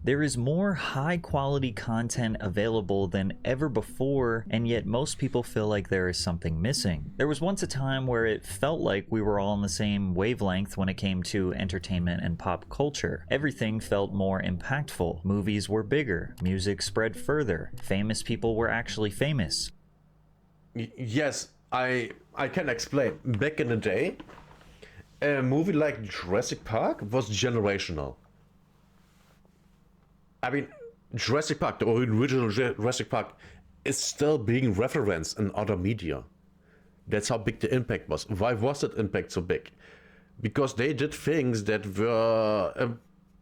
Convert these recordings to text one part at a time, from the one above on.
There is more high quality content available than ever before, and yet most people feel like there is something missing. There was once a time where it felt like we were all on the same wavelength when it came to entertainment and pop culture. Everything felt more impactful. Movies were bigger, music spread further, famous people were actually famous. Yes, I can explain. Back in the day, a movie like Jurassic Park was generational. I mean, Jurassic Park, the original Jurassic Park, is still being referenced in other media. That's how big the impact was. Why was that impact so big? Because they did things that were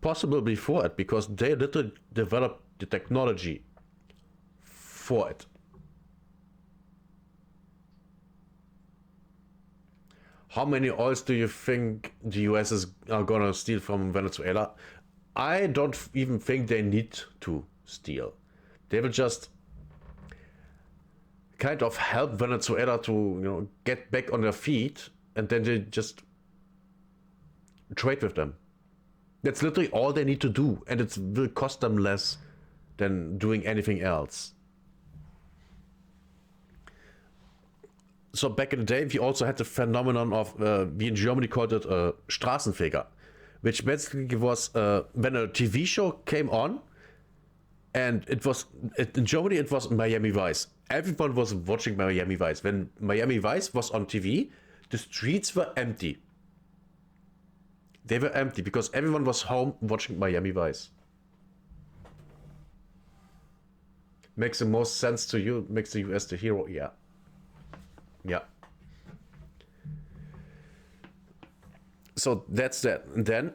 impossible before it, because they literally developed the technology for it. How many oils do you think the US are gonna steal from Venezuela? I don't even think they need to steal. They will just kind of help Venezuela to, get back on their feet, and then they just trade with them. That's literally all they need to do, and it will cost them less than doing anything else. So back in the day, we also had the phenomenon of, we in Germany called it Straßenfeger, which basically was when a TV show came on, and in Germany it was Miami Vice. Everyone was watching Miami Vice. When Miami Vice was on TV, the streets were empty. They were empty because everyone was home watching Miami Vice. Makes the most sense to you, makes the US the hero, yeah. Yeah. So that's that. And then,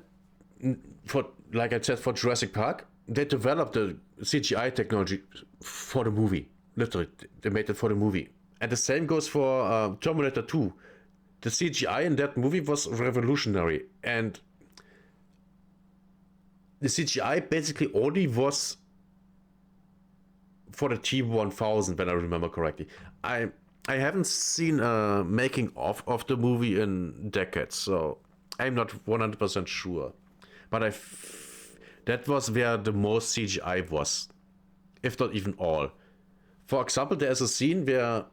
for like I said, for Jurassic Park, they developed the CGI technology for the movie. Literally, they made it for the movie. And the same goes for Terminator 2. The CGI in that movie was revolutionary. And the CGI basically only was for the T-1000, when I remember correctly. I haven't seen a making of the movie in decades, so I'm not 100% sure. But that was where the most CGI was, if not even all. For example, there's a scene where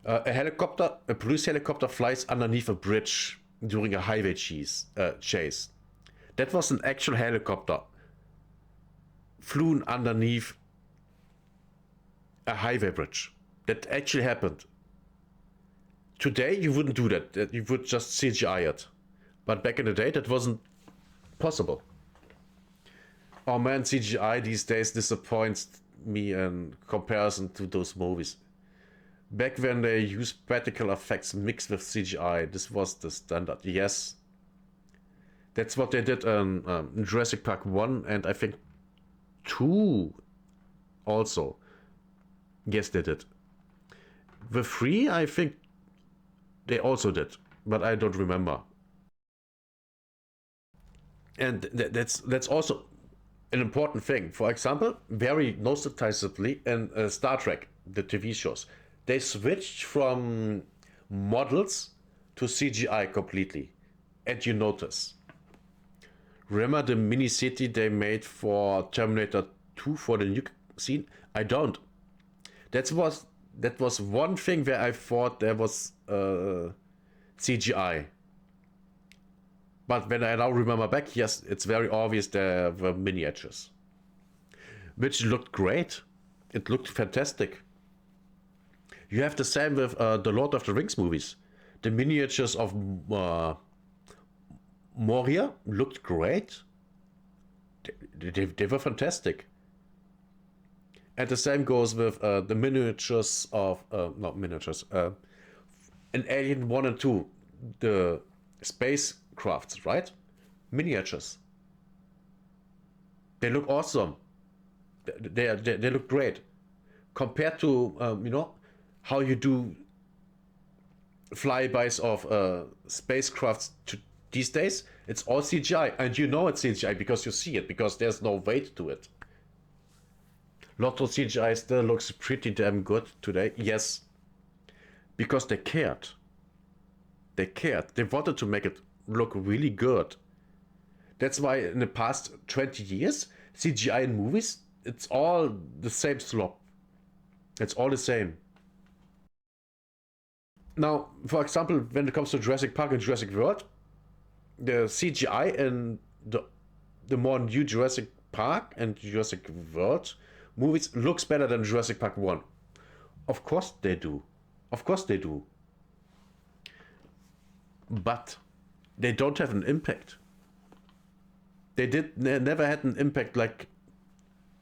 a police helicopter flies underneath a bridge during a highway chase. That was an actual helicopter flew underneath a highway bridge. That actually happened. Today, you wouldn't do that. You would just CGI it. But back in the day, that wasn't possible. Oh man, CGI these days disappoints me in comparison to those movies. Back when they used practical effects mixed with CGI, this was the standard. Yes. That's what they did in Jurassic Park 1 and I think 2 also. Yes, they did. The 3, I think they also did, but I don't remember. And that's also an important thing. For example, very noticeably in Star Trek, the TV shows, they switched from models to CGI completely. And you notice. Remember the mini city they made for Terminator 2 for the nuke scene? I don't. That was one thing where I thought there was CGI. But when I now remember back, yes, it's very obvious there were miniatures. Which looked great. It looked fantastic. You have the same with the Lord of the Rings movies. The miniatures of Moria looked great. They were fantastic. And the same goes with the miniatures of, not miniatures, in Alien 1 and 2, the spacecrafts, right? Miniatures. They look awesome. They look great. Compared to, how you do flybys of spacecrafts these days, it's all CGI. And you know it's CGI because you see it, because there's no weight to it. Lotto CGI still looks pretty damn good today. Yes. Because they cared. They cared. They wanted to make it look really good. That's why in the past 20 years, CGI in movies, it's all the same slop. It's all the same. Now, for example, when it comes to Jurassic Park and Jurassic World, the CGI in the more new Jurassic Park and Jurassic World movies looks better than Jurassic Park 1. Of course they do. Of course they do. But they don't have an impact. They never had an impact like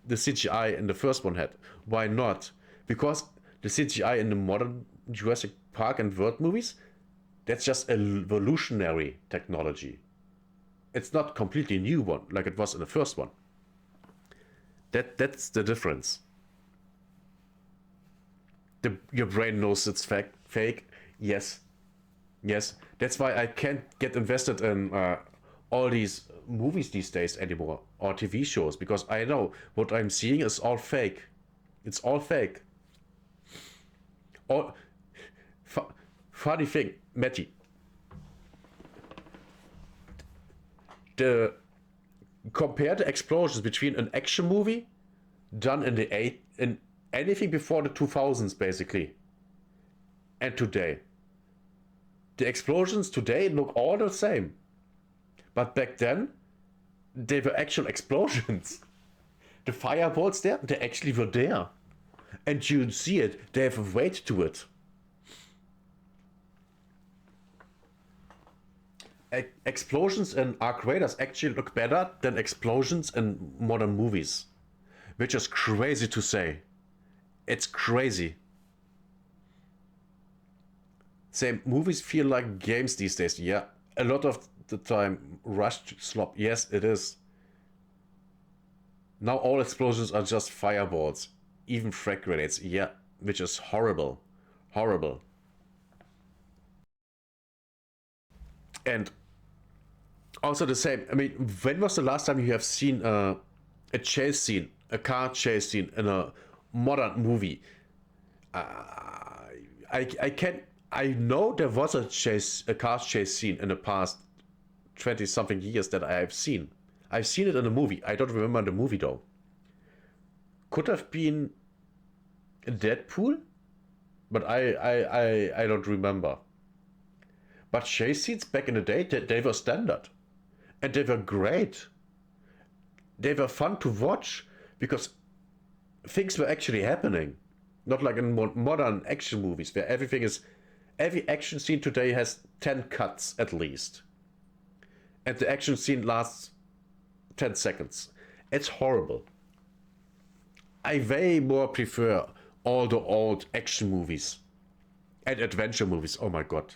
the CGI in the first one had. Why not? Because the CGI in the modern Jurassic Park and World movies, that's just evolutionary technology. It's not completely new one like it was in the first one. That's the difference. Your brain knows it's fake. Yes. That's why I can't get invested in all these movies these days anymore, or TV shows, because I know what I'm seeing is all fake. It's all fake. Funny thing, Matty. Compare the explosions between an action movie done in anything before the 2000s basically, and today. The explosions today look all the same, but back then they were actual explosions. The fireballs there, they actually were there, and you see it. They have a weight to it. Explosions in Arc Raiders actually look better than explosions in modern movies, which is crazy to say. It's crazy. Same, movies feel like games these days. Yeah, a lot of the time rushed slop. Yes, it is. Now all explosions are just fireballs, even frag grenades. Yeah, which is horrible. Horrible. And also the same. I mean, when was the last time you have seen a chase scene, a car chase scene in a modern movie? I know there was a car chase scene in the past 20 something years that I have seen. I've seen it in a movie. I don't remember the movie though. Could have been Deadpool, but I don't remember. But chase scenes back in the day, they were standard. And they were great. They were fun to watch because things were actually happening. Not like in modern action movies where every action scene today has 10 cuts at least. And the action scene lasts 10 seconds. It's horrible. I way more prefer all the old action movies and adventure movies. Oh my god.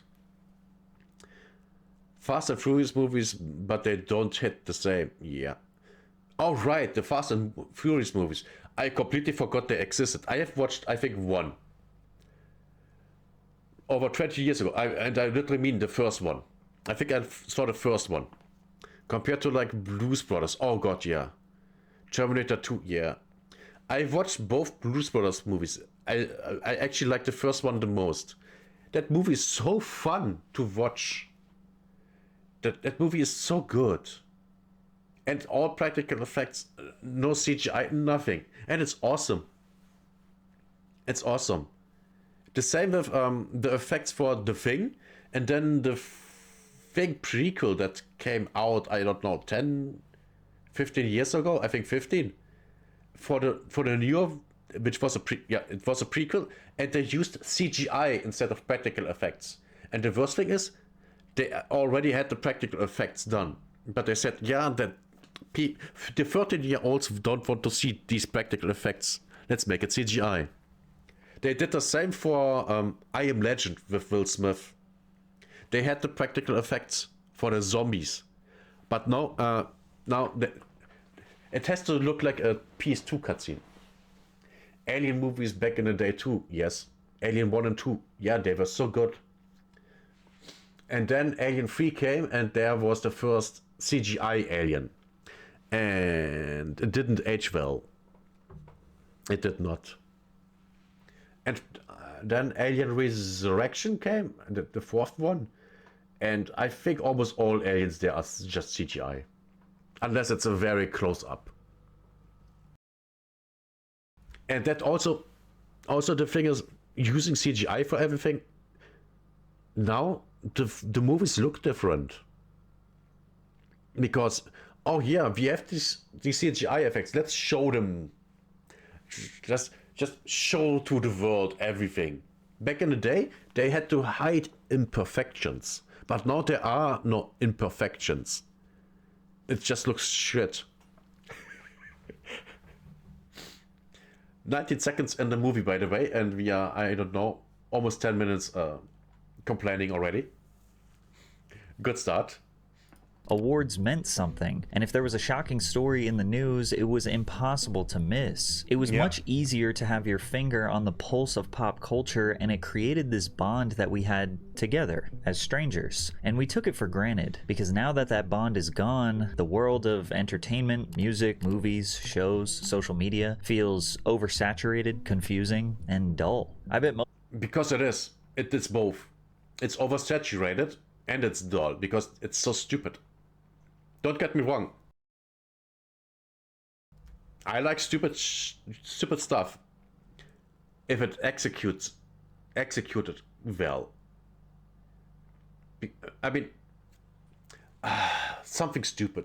Fast and Furious movies, but they don't hit the same. Yeah. Oh right, the Fast and Furious movies. I completely forgot they existed. I have watched, I think, one. Over 20 years ago. And I literally mean the first one. I think I saw the first one. Compared to like Blues Brothers. Oh god, yeah. Terminator 2, yeah. I watched both Blues Brothers movies. I actually like the first one the most. That movie is so fun to watch. That movie is so good. And all practical effects, no CGI, nothing. And it's awesome. It's awesome. The same with the effects for The Thing. And then the Thing prequel that came out, I don't know, 10, 15 years ago? I think 15. For the newer, which was it was a prequel. And they used CGI instead of practical effects. And the worst thing is, they already had the practical effects done. But they said, yeah, that the 13-year-olds don't want to see these practical effects. Let's make it CGI. They did the same for I Am Legend with Will Smith. They had the practical effects for the zombies. But now it has to look like a PS2 cutscene. Alien movies back in the day too, yes. Alien 1 and 2, yeah, they were so good. And then Alien 3 came, and there was the first CGI Alien. And it didn't age well. It did not. And then Alien Resurrection came, the fourth one. And I think almost all aliens there are just CGI. unless it's a very close up. And that also the thing is, using CGI for everything. Now the movies look different because oh yeah, we have these CGI effects. Let's show them. Just show to the world everything. Back in the day, they had to hide imperfections, but now there are no imperfections. It just looks shit. 19 seconds in the movie, by the way, and we are, I don't know, almost 10 minutes complaining already. Good start. Awards meant something, and if there was a shocking story in the news, it was impossible to miss. It was much easier to have your finger on the pulse of pop culture, and it created this bond that we had together as strangers. And we took it for granted, because now that that bond is gone, the world of entertainment, music, movies, shows, social media feels oversaturated, confusing, and dull. I bet because it is both. It's oversaturated and it's dull because it's so stupid. Don't get me wrong. I like stupid stuff if it executed well. I mean, something stupid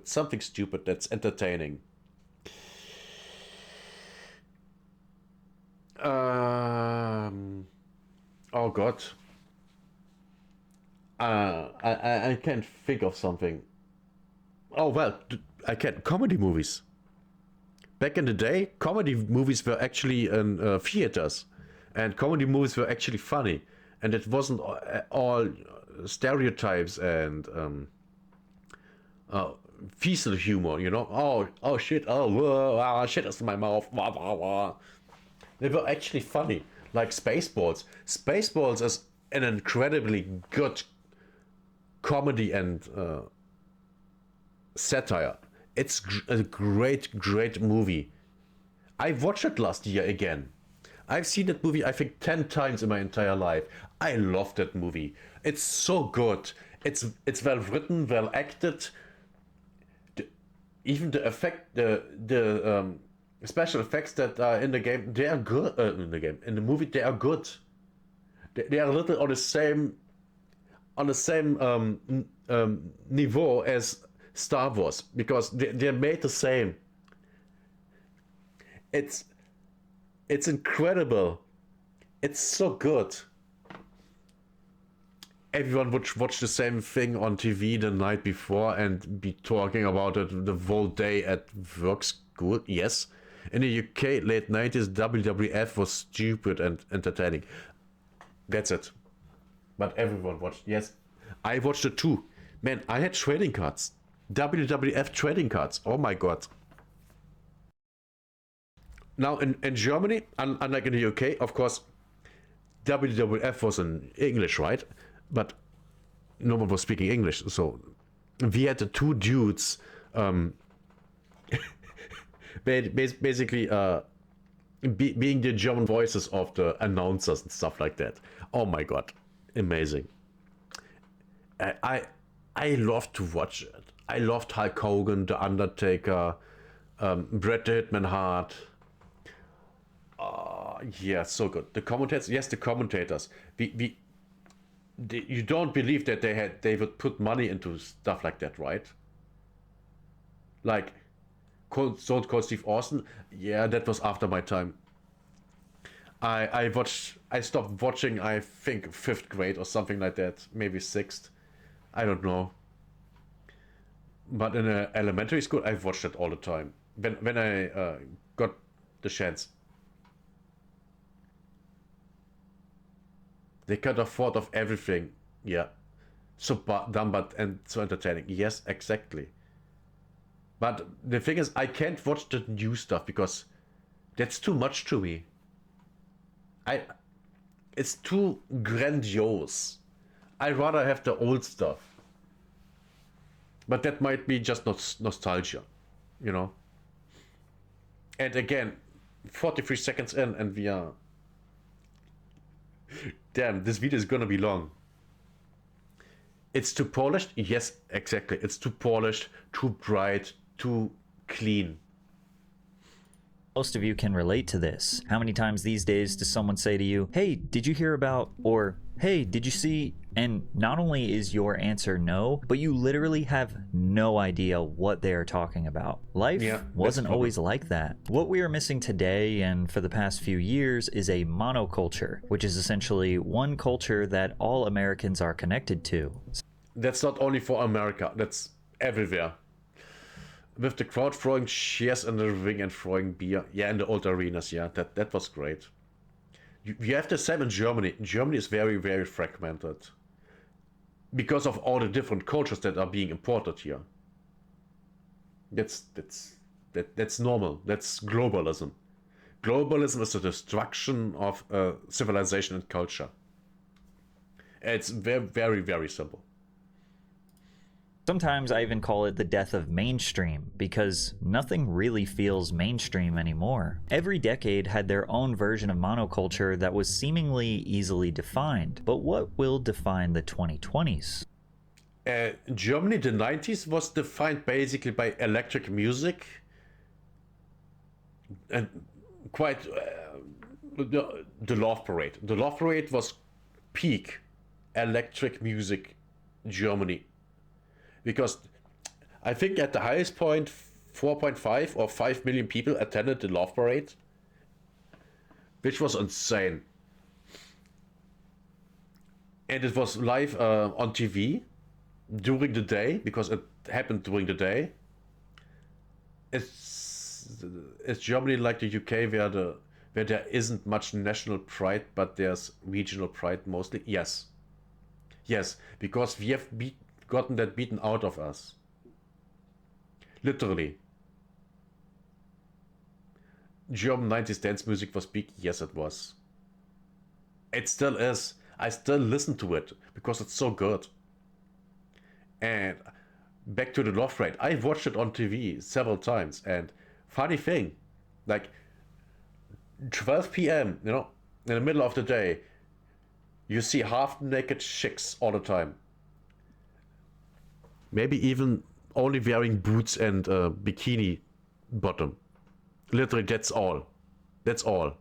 that's entertaining. Oh God. I can't think of something. Oh well, I can. Comedy movies. Back in the day, comedy movies were actually in theaters, and comedy movies were actually funny, and it wasn't all stereotypes and fecal humor. You know, oh shit, shit is in my mouth. They were actually funny, like Spaceballs. Spaceballs is an incredibly good comedy and satire. It's a great movie. I watched it last year again. I've seen that movie I think 10 times in my entire life. I love that movie. It's so good. It's well written, well acted. Even the effect, the special effects that are in the game, they are good. In the movie, they are good. They are a little on the same niveau as Star Wars because they're made the same. It's incredible. It's so good. Everyone would watch the same thing on TV the night before and be talking about it the whole day at work, school. Yes. In the UK, late 90s, WWF was stupid and entertaining. That's it. But everyone watched. Yes. I watched it too. Man, I had trading cards. WWF trading cards. Oh my God. Now in Germany, unlike in the UK, of course, WWF was in English, right? But no one was speaking English. So we had the two dudes basically being the German voices of the announcers and stuff like that. Oh my God. Amazing. I loved to watch it. I loved Hulk Hogan, The Undertaker, Bret the Hitman Hart. Yeah, so good. The commentators, yes, the commentators. You don't believe that they would put money into stuff like that, right? Like Stone Cold Steve Austin. Yeah, that was after my time. I stopped watching, I think 5th grade or something like that, maybe 6th. I don't know. But in elementary school, I watched it all the time. When I got the chance. They cut afford of everything. Yeah. So dumb and so entertaining. Yes, exactly. But the thing is, I can't watch the new stuff because that's too much to me. It's too grandiose. I'd rather have the old stuff. But that might be just nostalgia, you know. And again, 43 seconds in and we are... Damn, this video is gonna be long. It's too polished? Yes, exactly. It's too polished, too bright, too clean. Most of you can relate to this. How many times these days does someone say to you, "Hey, did you hear about," or "Hey, did you see?" And not only is your answer no, but you literally have no idea what they are talking about. Life wasn't always like that. What we are missing today and for the past few years is a monoculture, which is essentially one culture that all Americans are connected to. That's not only for America, that's everywhere. With the crowd throwing chairs in the ring and throwing beer. Yeah, in the old arenas, yeah, that was great. You have the same in Germany. Germany is very, very fragmented. Because of all the different cultures that are being imported here. That's normal. That's globalism. Globalism is the destruction of civilization and culture. It's very, very, very simple. Sometimes I even call it the death of mainstream, because nothing really feels mainstream anymore. Every decade had their own version of monoculture that was seemingly easily defined. But what will define the 2020s? Germany, the 90s was defined basically by electric music and quite the Love Parade. The Love Parade was peak electric music Germany. Because I think at the highest point, 4.5 or 5 million people attended the Love Parade, which was insane. And it was live on TV during the day, because it happened during the day. It's Germany like the UK, where there isn't much national pride, but there's regional pride mostly. Yes, because we have gotten that beaten out of us. Literally. German 90s dance music was big. Yes, it was. It still is. I still listen to it because it's so good. And back to the Love Parade. I watched it on TV several times. And funny thing, like 12 p.m., in the middle of the day, you see half-naked chicks all the time. Maybe even only wearing boots and bikini bottom. Literally, that's all. That's all.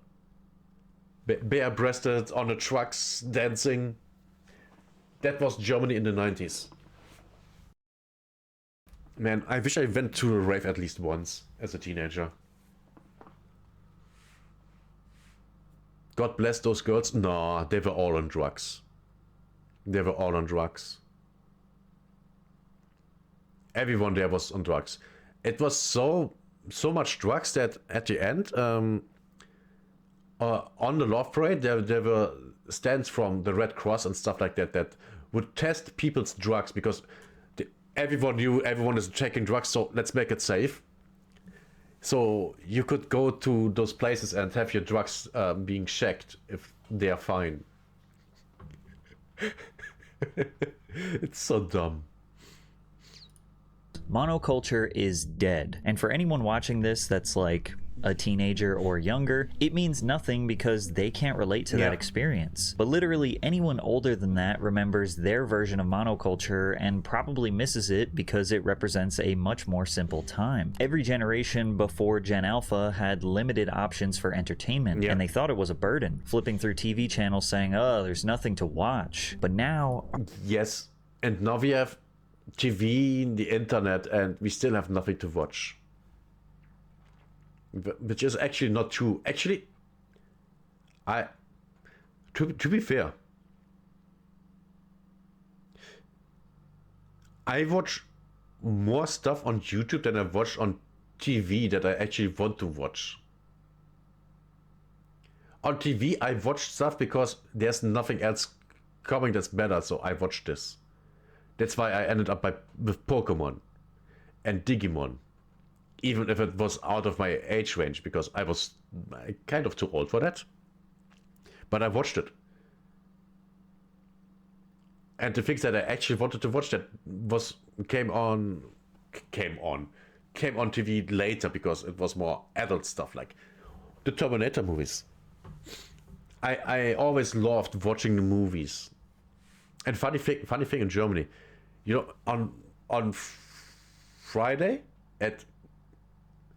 Bare-breasted on the trucks, dancing. That was Germany in the 90s. Man, I wish I went to a rave at least once as a teenager. God bless those girls. No, they were all on drugs. Everyone there was on drugs. It was so much drugs that at the end, on the Love Parade, there were stands from the Red Cross and stuff like that would test people's drugs, because everyone knew everyone is taking drugs, so let's make it safe. So you could go to those places and have your drugs being checked if they are fine. It's so dumb. Monoculture is dead. And for anyone watching this that's like a teenager or younger, it means nothing because they can't relate to that experience. But literally anyone older than that remembers their version of monoculture and probably misses it because it represents a much more simple time. Every generation before Gen Alpha had limited options for entertainment, and they thought it was a burden, flipping through TV channels saying, "Oh, there's nothing to watch." But now... Yes, and now we have TV, the internet, and we still have nothing to watch. Which is actually not true. Actually, to be fair, I watch more stuff on YouTube than I watch on TV that I actually want to watch. On TV, I watch stuff because there's nothing else coming that's better, so I watch this. That's why I ended up with Pokemon and Digimon. Even if it was out of my age range, because I was kind of too old for that. But I watched it. And the things that I actually wanted to watch that came on TV later, because it was more adult stuff, like the Terminator movies. I always loved watching the movies. And funny thing in Germany, on Friday at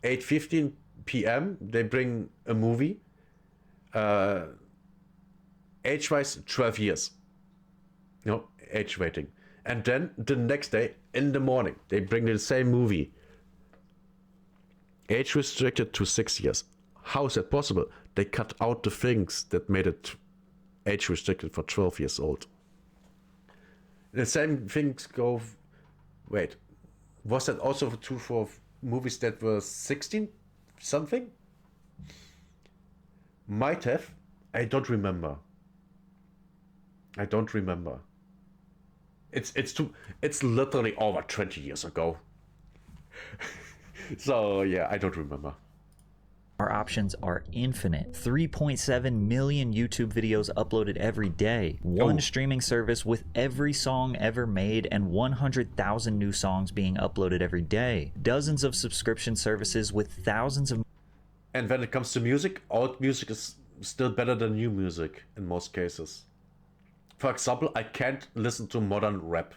8:15 p.m. they bring a movie. Age-wise, 12 years. No, age rating. And then the next day, in the morning, they bring the same movie. Age restricted to 6 years. How is that possible? They cut out the things that made it age restricted for 12 years old. The same things go... Wait. Was that also true for movies that were 16 something? Might have. I don't remember. It's literally over 20 years ago. So yeah, I don't remember. Our options are infinite. 3.7 million YouTube videos uploaded every day. One streaming service with every song ever made and 100,000 new songs being uploaded every day. Dozens of subscription services with thousands of... And when it comes to music, old music is still better than new music in most cases. For example, I can't listen to modern rap.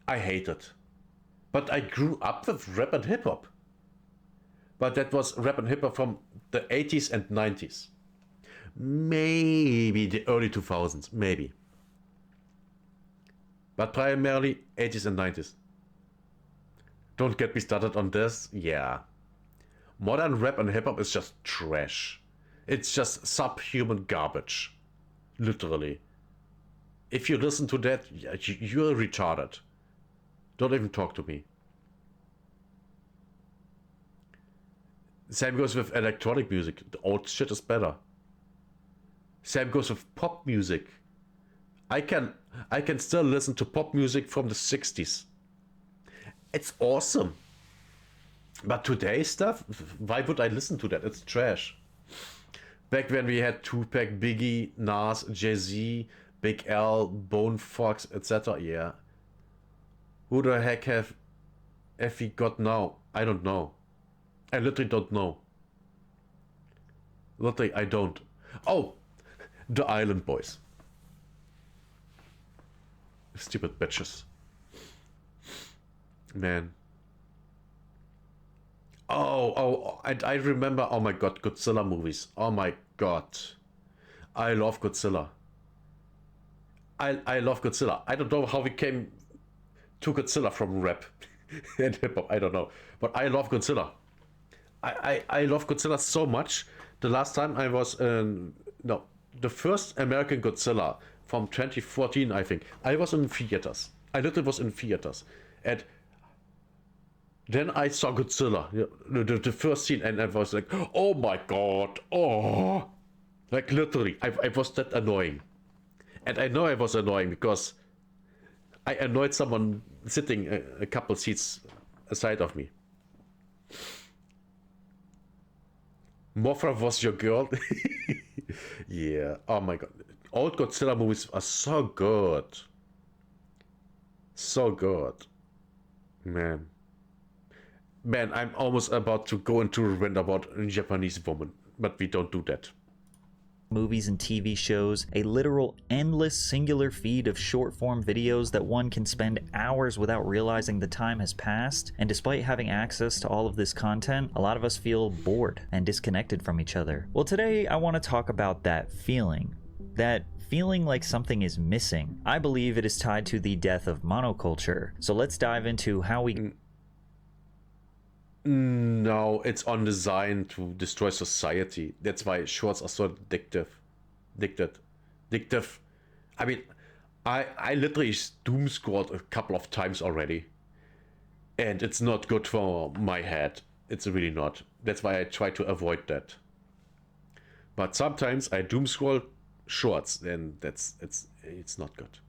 I hate it. But I grew up with rap and hip-hop. But that was rap and hip-hop from the 80s and 90s. Maybe the early 2000s, maybe. But primarily 80s and 90s. Don't get me started on this, yeah. Modern rap and hip-hop is just trash. It's just subhuman garbage. Literally. If you listen to that, you're retarded. Don't even talk to me. Same goes with electronic music. The old shit is better. Same goes with pop music. I can still listen to pop music from the 60s. It's awesome. But today's stuff, why would I listen to that? It's trash. Back when we had Tupac, Biggie, Nas, Jay-Z, Big L, Bone Fox, etc. Yeah. Who the heck have we got now? I don't know. I literally don't know. Literally, I don't. Oh, the Island Boys. Stupid bitches. Man. I remember, oh my god, Godzilla movies. Oh my god. I love Godzilla. I love Godzilla. I don't know how we came to Godzilla from rap and hip-hop. I don't know. But I love Godzilla. I love Godzilla so much. The last time I was... the first American Godzilla from 2014, I think. I was in theaters. I literally was in theaters. And then I saw Godzilla. The first scene. And I was like, oh my god. Oh. Like literally. I was that annoying. And I know I was annoying because I annoyed someone sitting a couple seats aside of me. Mothra was your girl? Yeah. Oh my god. Old Godzilla movies are so good. So good. Man, I'm almost about to go into a rant about a Japanese woman, but we don't do that. Movies and TV shows, a literal endless singular feed of short-form videos that one can spend hours without realizing the time has passed. And despite having access to all of this content, a lot of us feel bored and disconnected from each other. Well, today I want to talk about that feeling like something is missing. I believe it is tied to the death of monoculture. So let's dive into how we... No, it's on design to destroy society. That's why shorts are so addictive. I mean, I literally doom scrolled a couple of times already. And it's not good for my head. It's really not. That's why I try to avoid that. But sometimes I doom scroll shorts, and it's not good.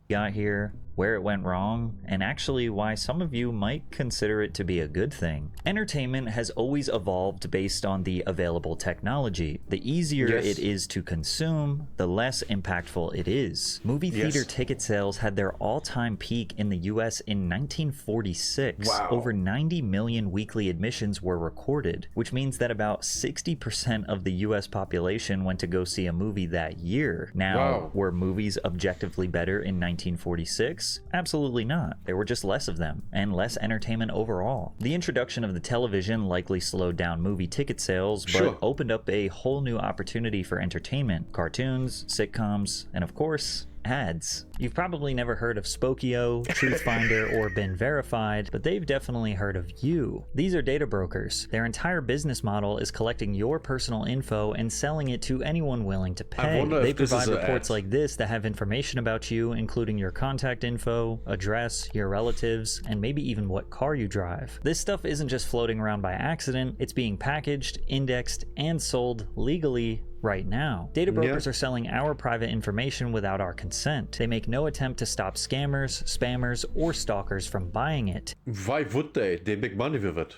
Got here, where it went wrong, and actually why some of you might consider it to be a good thing. Entertainment has always evolved based on the available technology. The easier it is to consume, the less impactful it is. Movie theater ticket sales had their all-time peak in the US in 1946. Wow. Over 90 million weekly admissions were recorded, which means that about 60% of the US population went to go see a movie that year. Now, were movies objectively better in 1946? networks? Absolutely not. There were just less of them, and less entertainment overall. The introduction of the television likely slowed down movie ticket sales, but Sure. opened up a whole new opportunity for entertainment. Cartoons, sitcoms, and of course, ads. You've probably never heard of Spokeo, Truthfinder, or Been Verified, but they've definitely heard of you. These are data brokers. Their entire business model is collecting your personal info and selling it to anyone willing to pay. wonder if They this provide is an reports ad. like this that have information about you, including your contact info, address, your relatives, and maybe even what car you drive. This stuff isn't just floating around by accident, it's being packaged, indexed, and sold legally right now. Data brokers are selling our private information without our consent. They make no attempt to stop scammers, spammers, or stalkers from buying it. Why would they? They make money with it.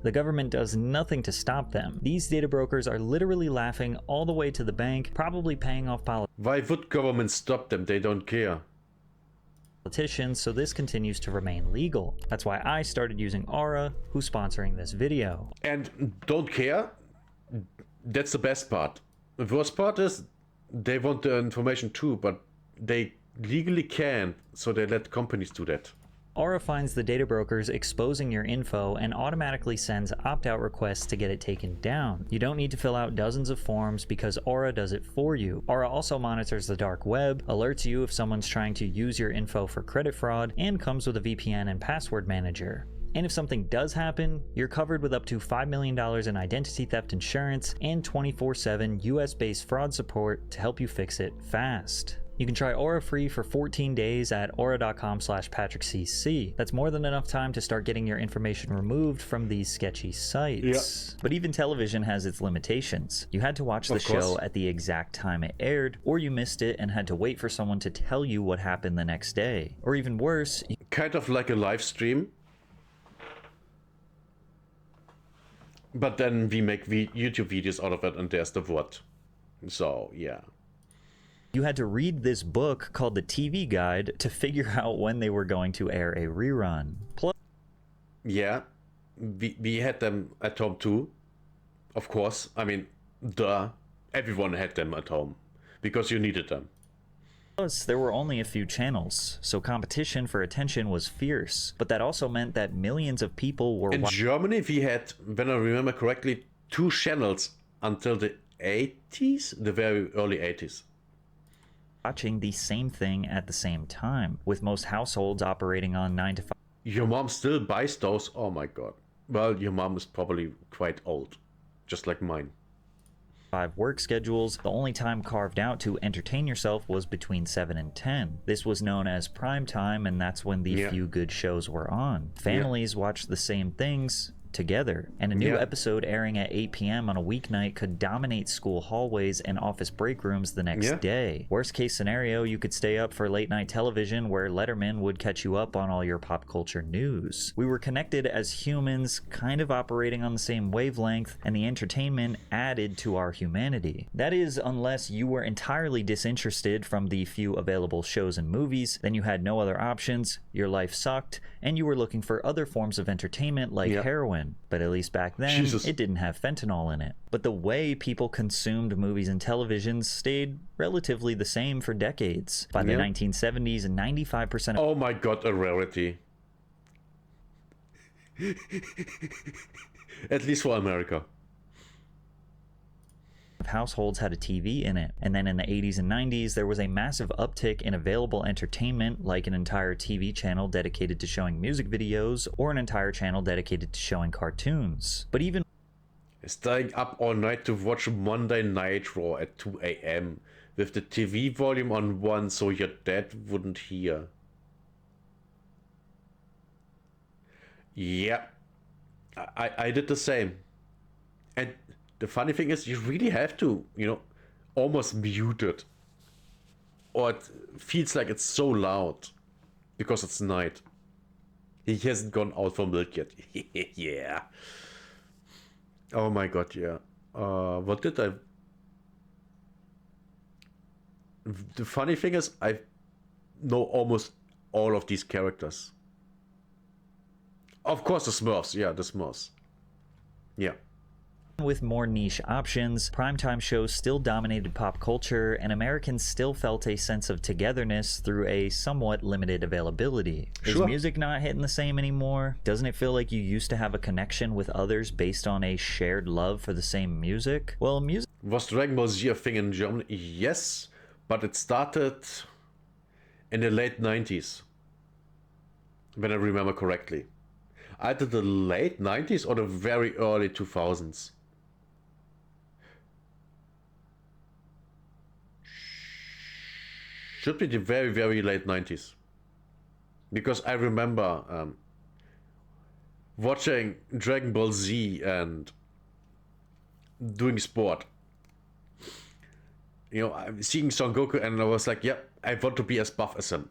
The government does nothing to stop them. These data brokers are literally laughing all the way to the bank, probably paying off Why would government stop them? They don't care. politicians, so this continues to remain legal. That's why I started using Aura, who's sponsoring this video. And don't care? That's the best part. The worst part is they want the information too, but they legally can, so they let companies do that. Aura finds the data brokers exposing your info and automatically sends opt-out requests to get it taken down. You don't need to fill out dozens of forms because Aura does it for you. Aura also monitors the dark web, alerts you if someone's trying to use your info for credit fraud, and comes with a VPN and password manager. And if something does happen, you're covered with up to $5 million in identity theft insurance and 24/7 US-based fraud support to help you fix it fast. You can try Aura free for 14 days at aura.com/PatrickCC. That's more than enough time to start getting your information removed from these sketchy sites. But even television has its limitations. You had to watch the Of course. show at the exact time it aired, or you missed it and had to wait for someone to tell you what happened the next day. Or even worse, Kind of like a live stream. But then we make YouTube videos out of it, and there's the what. So, yeah. you had to read this book called the TV Guide to figure out when they were going to air a rerun. Plus, Yeah. We had them at home too. Of course. I mean, duh. Everyone had them at home. Because you needed them. there were only a few channels, so competition for attention was fierce. But that also meant that millions of people were In Germany, we had, when I remember correctly, 2 channels until the 80s? The very early 80s. watching the same thing at the same time, with most households operating on 9 to 5 Your mom still buys those? Oh my god. Well, your mom is probably quite old. Just like mine. work schedules. The only time carved out to entertain yourself was between 7 and 10. This was known as prime time, and that's when the Yeah. few good shows were on. Families watched the same things together, and a new episode airing at 8 p.m. on a weeknight could dominate school hallways and office break rooms the next day. Worst case scenario, you could stay up for late night television where Letterman would catch you up on all your pop culture news. We were connected as humans, kind of operating on the same wavelength, and the entertainment added to our humanity. That is, unless you were entirely disinterested from the few available shows and movies, then you had no other options, your life sucked, and you were looking for other forms of entertainment like heroin. But at least back then, it didn't have fentanyl in it. But the way people consumed movies and televisions stayed relatively the same for decades. By the 1970s, 95% Oh my god, a rarity. At least for America. of households had a TV in it. And then in the 80s and 90s, there was a massive uptick in available entertainment, like an entire TV channel dedicated to showing music videos, or an entire channel dedicated to showing cartoons. But even Staying up all night to watch Monday Night Raw at 2 a.m. with the TV volume on 1 so your dad wouldn't hear. Yeah, I did the same. And the funny thing is, you really have to, almost mute it. Or it feels like it's so loud. Because it's night. He hasn't gone out for milk yet. Yeah. Oh my god, yeah. What did I... The funny thing is, I know almost all of these characters. Of course, the Smurfs. Yeah, the Smurfs. Yeah. With more niche options, primetime shows still dominated pop culture, and Americans still felt a sense of togetherness through a somewhat limited availability. Is Sure. music not hitting the same anymore? Doesn't it feel like you used to have a connection with others based on a shared love for the same music? Well, music Was Dragon Ball Z a thing in Germany? Yes, but it started in the late 90s, when I remember correctly. Either the late 90s or the very early 2000s. Should be the very, very late 90s. Because I remember watching Dragon Ball Z and doing sport. You know, I'm seeing Son Goku and I was like, yep, I want to be as buff as him.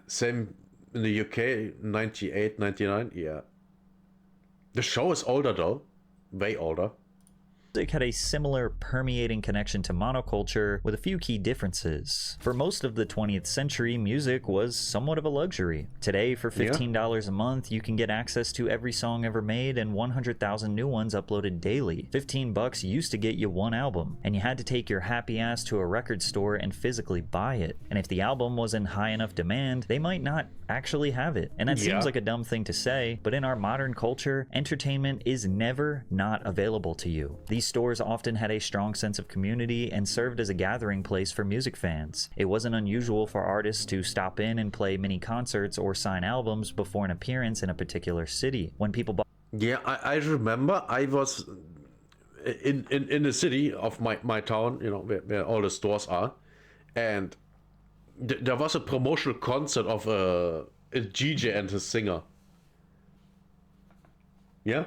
Same in the UK, 98, 99, yeah. The show is older though, way older. had a similar permeating connection to monoculture with a few key differences. For most of the 20th century, music was somewhat of a luxury. Today, for $15 a month, you can get access to every song ever made and 100,000 new ones uploaded daily. $15 used to get you one album, and you had to take your happy ass to a record store and physically buy it. And if the album was in high enough demand, they might not actually have it. And that seems like a dumb thing to say, but in our modern culture, entertainment is never not available to you. These stores often had a strong sense of community and served as a gathering place for music fans. It wasn't unusual for artists to stop in and play mini concerts or sign albums before an appearance in a particular city. When people bought I remember I was in the city of my town, you know, where all the stores are, and there was a promotional concert of a DJ and his singer. Yeah.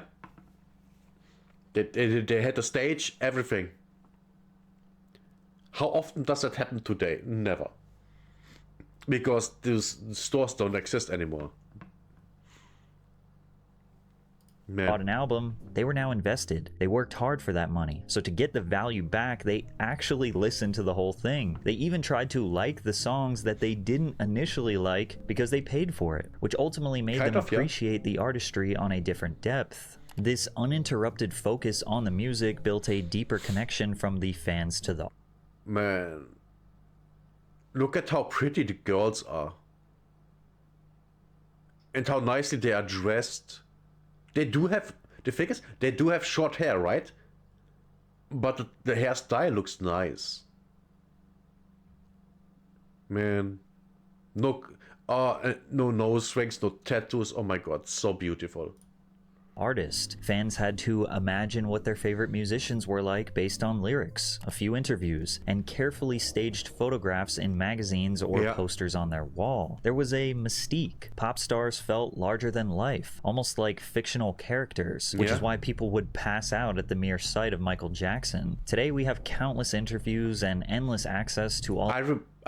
They had a stage, everything. How often does that happen today? Never. Because those stores don't exist anymore. bought an album, they were now invested. They worked hard for that money. So to get the value back, they actually listened to the whole thing. They even tried to like the songs that they didn't initially like because they paid for it, which ultimately made them appreciate the artistry on a different depth. This uninterrupted focus on the music built a deeper connection from the fans to the... Man, look at how pretty the girls are. And how nicely they are dressed. They do have, the thing is, they do have short hair, right? But the hairstyle looks nice. Man. No, no nose rings, no tattoos. Oh my god, so beautiful. Artist. Fans had to imagine what their favorite musicians were like based on lyrics, a few interviews, and carefully staged photographs in magazines or posters on their wall. There was a mystique. Pop stars felt larger than life, almost like fictional characters, which is why people would pass out at the mere sight of Michael Jackson. Today we have countless interviews and endless access to all... I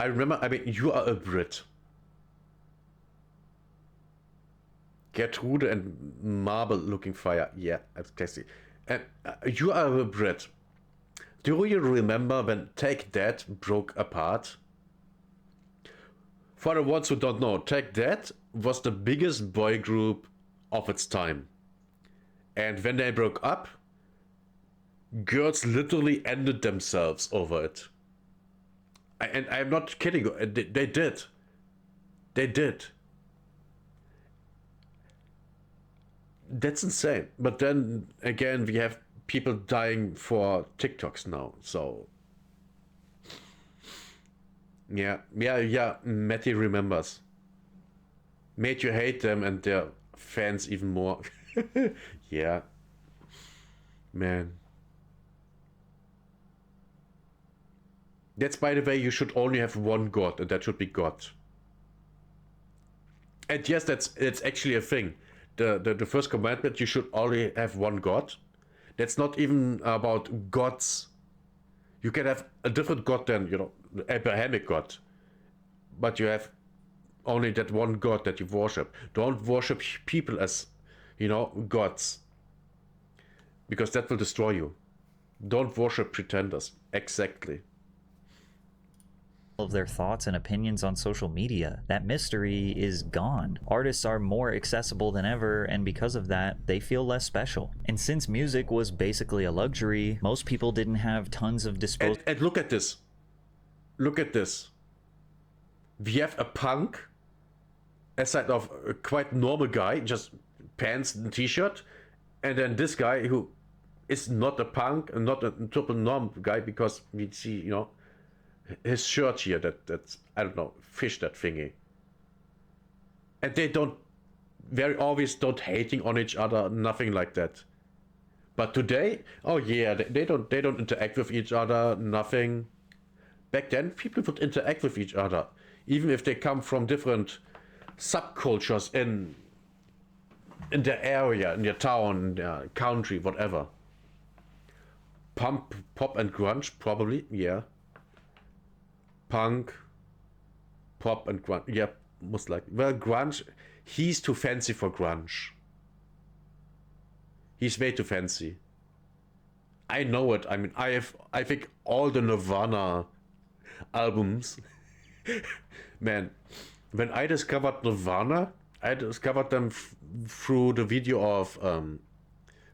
remember, I mean, you are a Brit. Gertrude and Marble Looking Fire. Yeah, exactly. And you are a Brit. Do you remember when Take That broke apart? For the ones who don't know, Take That was the biggest boy group of its time. And when they broke up, girls literally ended themselves over it. And I'm not kidding you. They did. They did. That's insane. But then again, we have people dying for TikToks now. So yeah. Matty remembers. Made you hate them and their fans even more. Yeah, man. That's, by the way, you should only have one god, and that should be God. And yes, that's actually a thing. The first commandment, you should only have one god. That's not even about gods. You can have a different god than, you know, the Abrahamic god. But you have only that one god that you worship. Don't worship people as, you know, gods. Because that will destroy you. Don't worship pretenders. Exactly. of their thoughts and opinions on social media. That mystery is gone. Artists are more accessible than ever, and because of that, they feel less special. And since music was basically a luxury, most people didn't have tons of disposable. And look at this. Look at this. We have a punk, aside of a quite normal guy, just pants and t-shirt, and then this guy who is not a punk and not a total normal guy, because we see, you know, his shirt here, that's, I don't know, fish that thingy. And they don't, very obvious, don't hating on each other, nothing like that. But today, oh yeah, they don't interact with each other, nothing. Back then, people would interact with each other, even if they come from different subcultures in their area, in their town, in their country, whatever. Pop and grunge, probably, yeah. Punk, pop and grunge, yeah, most likely. Well, grunge, he's too fancy for grunge. He's way too fancy. I know it. I mean, I think all the Nirvana albums. Man, when I discovered Nirvana, I discovered them through the video of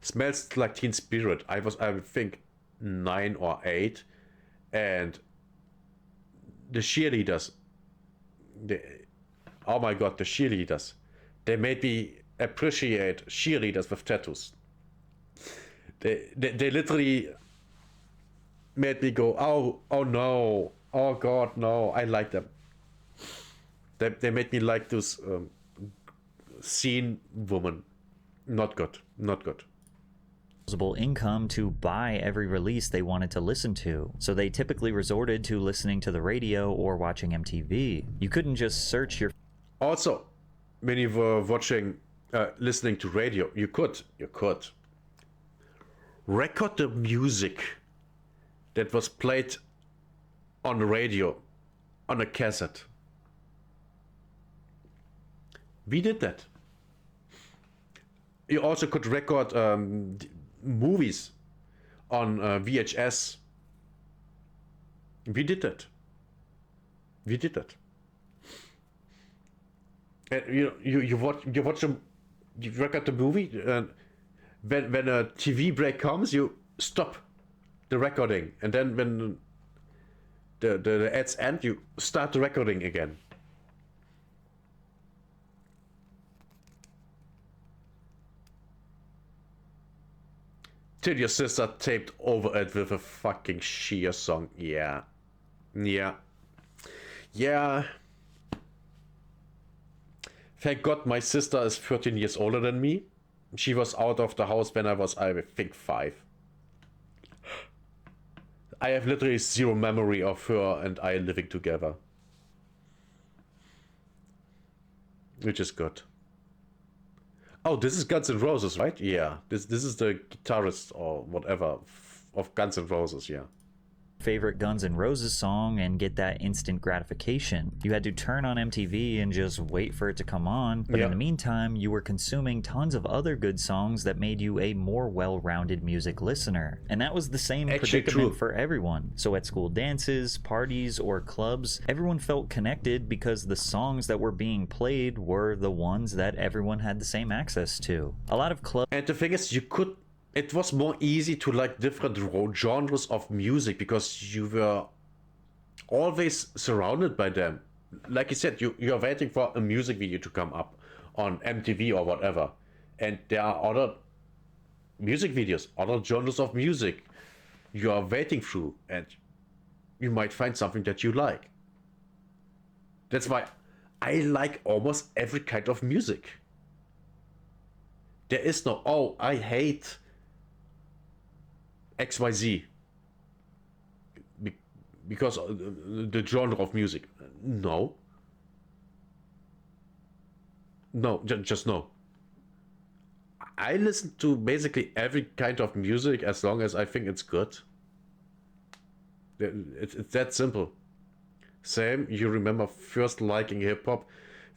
Smells Like Teen Spirit. I think 9 or 8, and the cheerleaders, oh my god, the cheerleaders, they made me appreciate cheerleaders with tattoos. They literally made me go, oh no, oh god, no, I like them. They made me like this scene woman. Not good, not good. Income to buy every release they wanted to listen to, so they typically resorted to listening to the radio or watching MTV. You couldn't just search your. Also, when you were listening to radio, you could record the music that was played on the radio on a cassette. We did that. You also could record movies on VHS. We did that. And you record the movie, and when a TV break comes, you stop the recording, and then when the ads end, you start the recording again. Till your sister taped over it with a fucking Cher song. Yeah. Thank God my sister is 13 years older than me. She was out of the house when I was, I think, 5. I have literally zero memory of her and I living together. Which is good. Oh, this is Guns N' Roses, right? Yeah. This is the guitarist or whatever of Guns N' Roses, yeah. Favorite Guns N' Roses song and get that instant gratification. You had to turn on MTV and just wait for it to come on, but in the meantime, you were consuming tons of other good songs that made you a more well-rounded music listener. And that was the same predicament for everyone. So at school dances, parties, or clubs, everyone felt connected because the songs that were being played were the ones that everyone had the same access to. A lot of clubs. And the thing is, it was more easy to like different genres of music because you were always surrounded by them. Like you said, you're waiting for a music video to come up on MTV or whatever. And there are other music videos, other genres of music you are waiting through, and you might find something that you like. That's why I like almost every kind of music. There is no, oh, I hate XYZ because the genre of music. No, just no. I listen to basically every kind of music as long as I think it's good. It's that simple. Same, you remember first liking hip-hop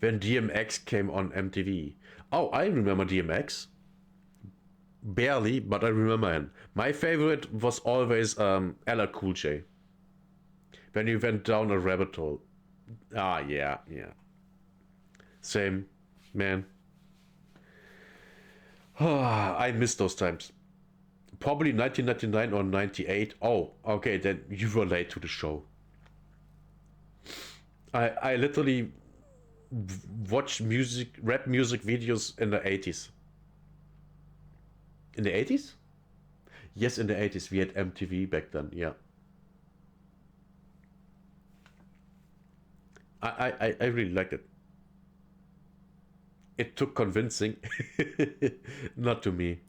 when DMX came on MTV. Oh, I remember DMX. Barely, but I remember him. My favorite was always LL Cool J. when you went down a rabbit hole. Ah, yeah, yeah. Same, man. I miss those times. Probably 1999 or 98. Oh, okay, then you were late to the show. I literally watched rap music videos in the 80s. In the 80s? Yes, in the 80s. We had MTV back then, yeah. I really liked it. It took convincing. Not to me.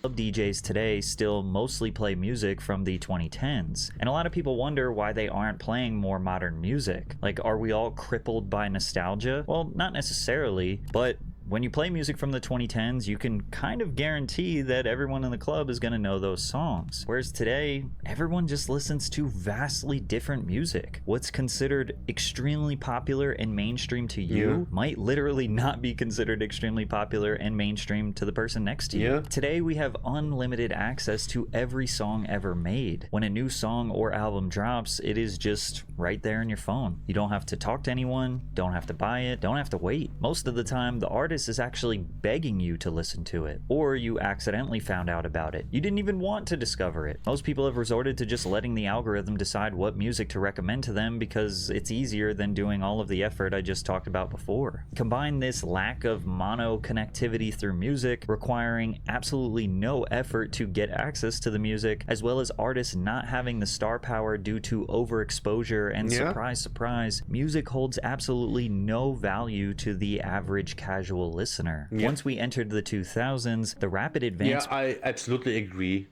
DJs today still mostly play music from the 2010s, and a lot of people wonder why they aren't playing more modern music. Like, are we all crippled by nostalgia? Well, not necessarily, but when you play music from the 2010s, you can kind of guarantee that everyone in the club is going to know those songs. Whereas today, everyone just listens to vastly different music. What's considered extremely popular and mainstream to you might literally not be considered extremely popular and mainstream to the person next to you. Today, we have unlimited access to every song ever made. When a new song or album drops, it is just right there in your phone. You don't have to talk to anyone, don't have to buy it, don't have to wait. Most of the time, the artist is actually begging you to listen to it, or you accidentally found out about it. You didn't even want to discover it. Most people have resorted to just letting the algorithm decide what music to recommend to them because it's easier than doing all of the effort I just talked about before. Combine this lack of mono connectivity through music, requiring absolutely no effort to get access to the music, as well as artists not having the star power due to overexposure and surprise, music holds absolutely no value to the average casual listener. Once we entered the 2000s, the rapid advance. Yeah, I absolutely agree.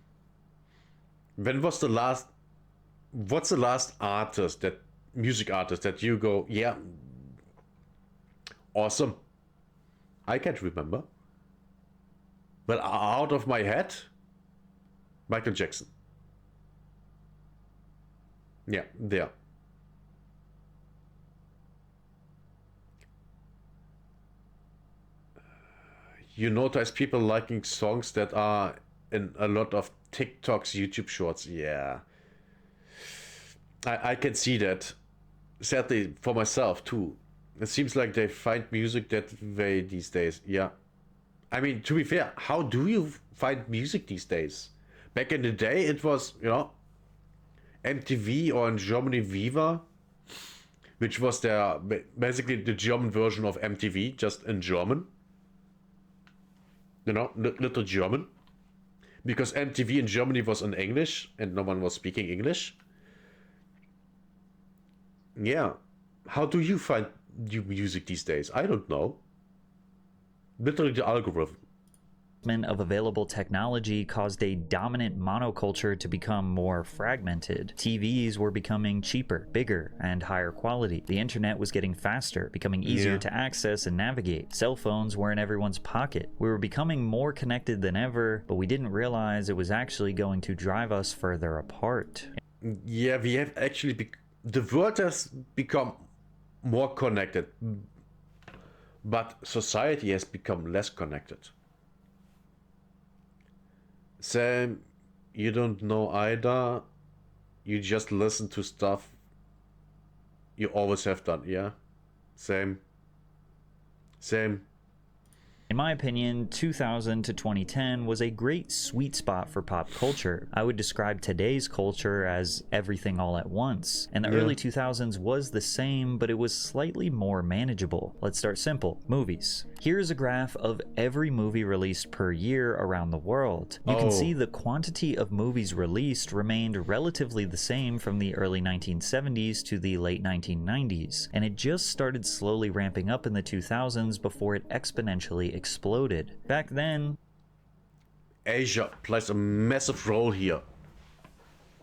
What's the last music artist that you go, yeah, awesome? I can't remember. But out of my head, Michael Jackson. Yeah, there. You notice people liking songs that are in a lot of TikToks, YouTube shorts. Yeah. I can see that. Sadly, for myself too. It seems like they find music that way these days. Yeah. I mean, to be fair, how do you find music these days? Back in the day, it was, MTV, or in Germany, Viva, which was basically the German version of MTV, just in German. Little German. Because MTV in Germany was in English and no one was speaking English. Yeah. How do you find new music these days? I don't know. Literally the algorithm of available technology caused a dominant monoculture to become more fragmented. TVs were becoming cheaper, bigger, and higher quality. The internet was getting faster, becoming easier to access and navigate. Cell phones were in everyone's pocket. We were becoming more connected than ever, but we didn't realize it was actually going to drive us further apart. Yeah, we have actually... the world has become more connected, but society has become less connected. Sam, you don't know either. You just listen to stuff you always have done, yeah? Same. In my opinion, 2000 to 2010 was a great sweet spot for pop culture. I would describe today's culture as everything all at once. And the early 2000s was the same, but it was slightly more manageable. Let's start simple. Movies. Here's a graph of every movie released per year around the world. You can see the quantity of movies released remained relatively the same from the early 1970s to the late 1990s, and it just started slowly ramping up in the 2000s before it exponentially exploded. Back then, Asia plays a massive role here,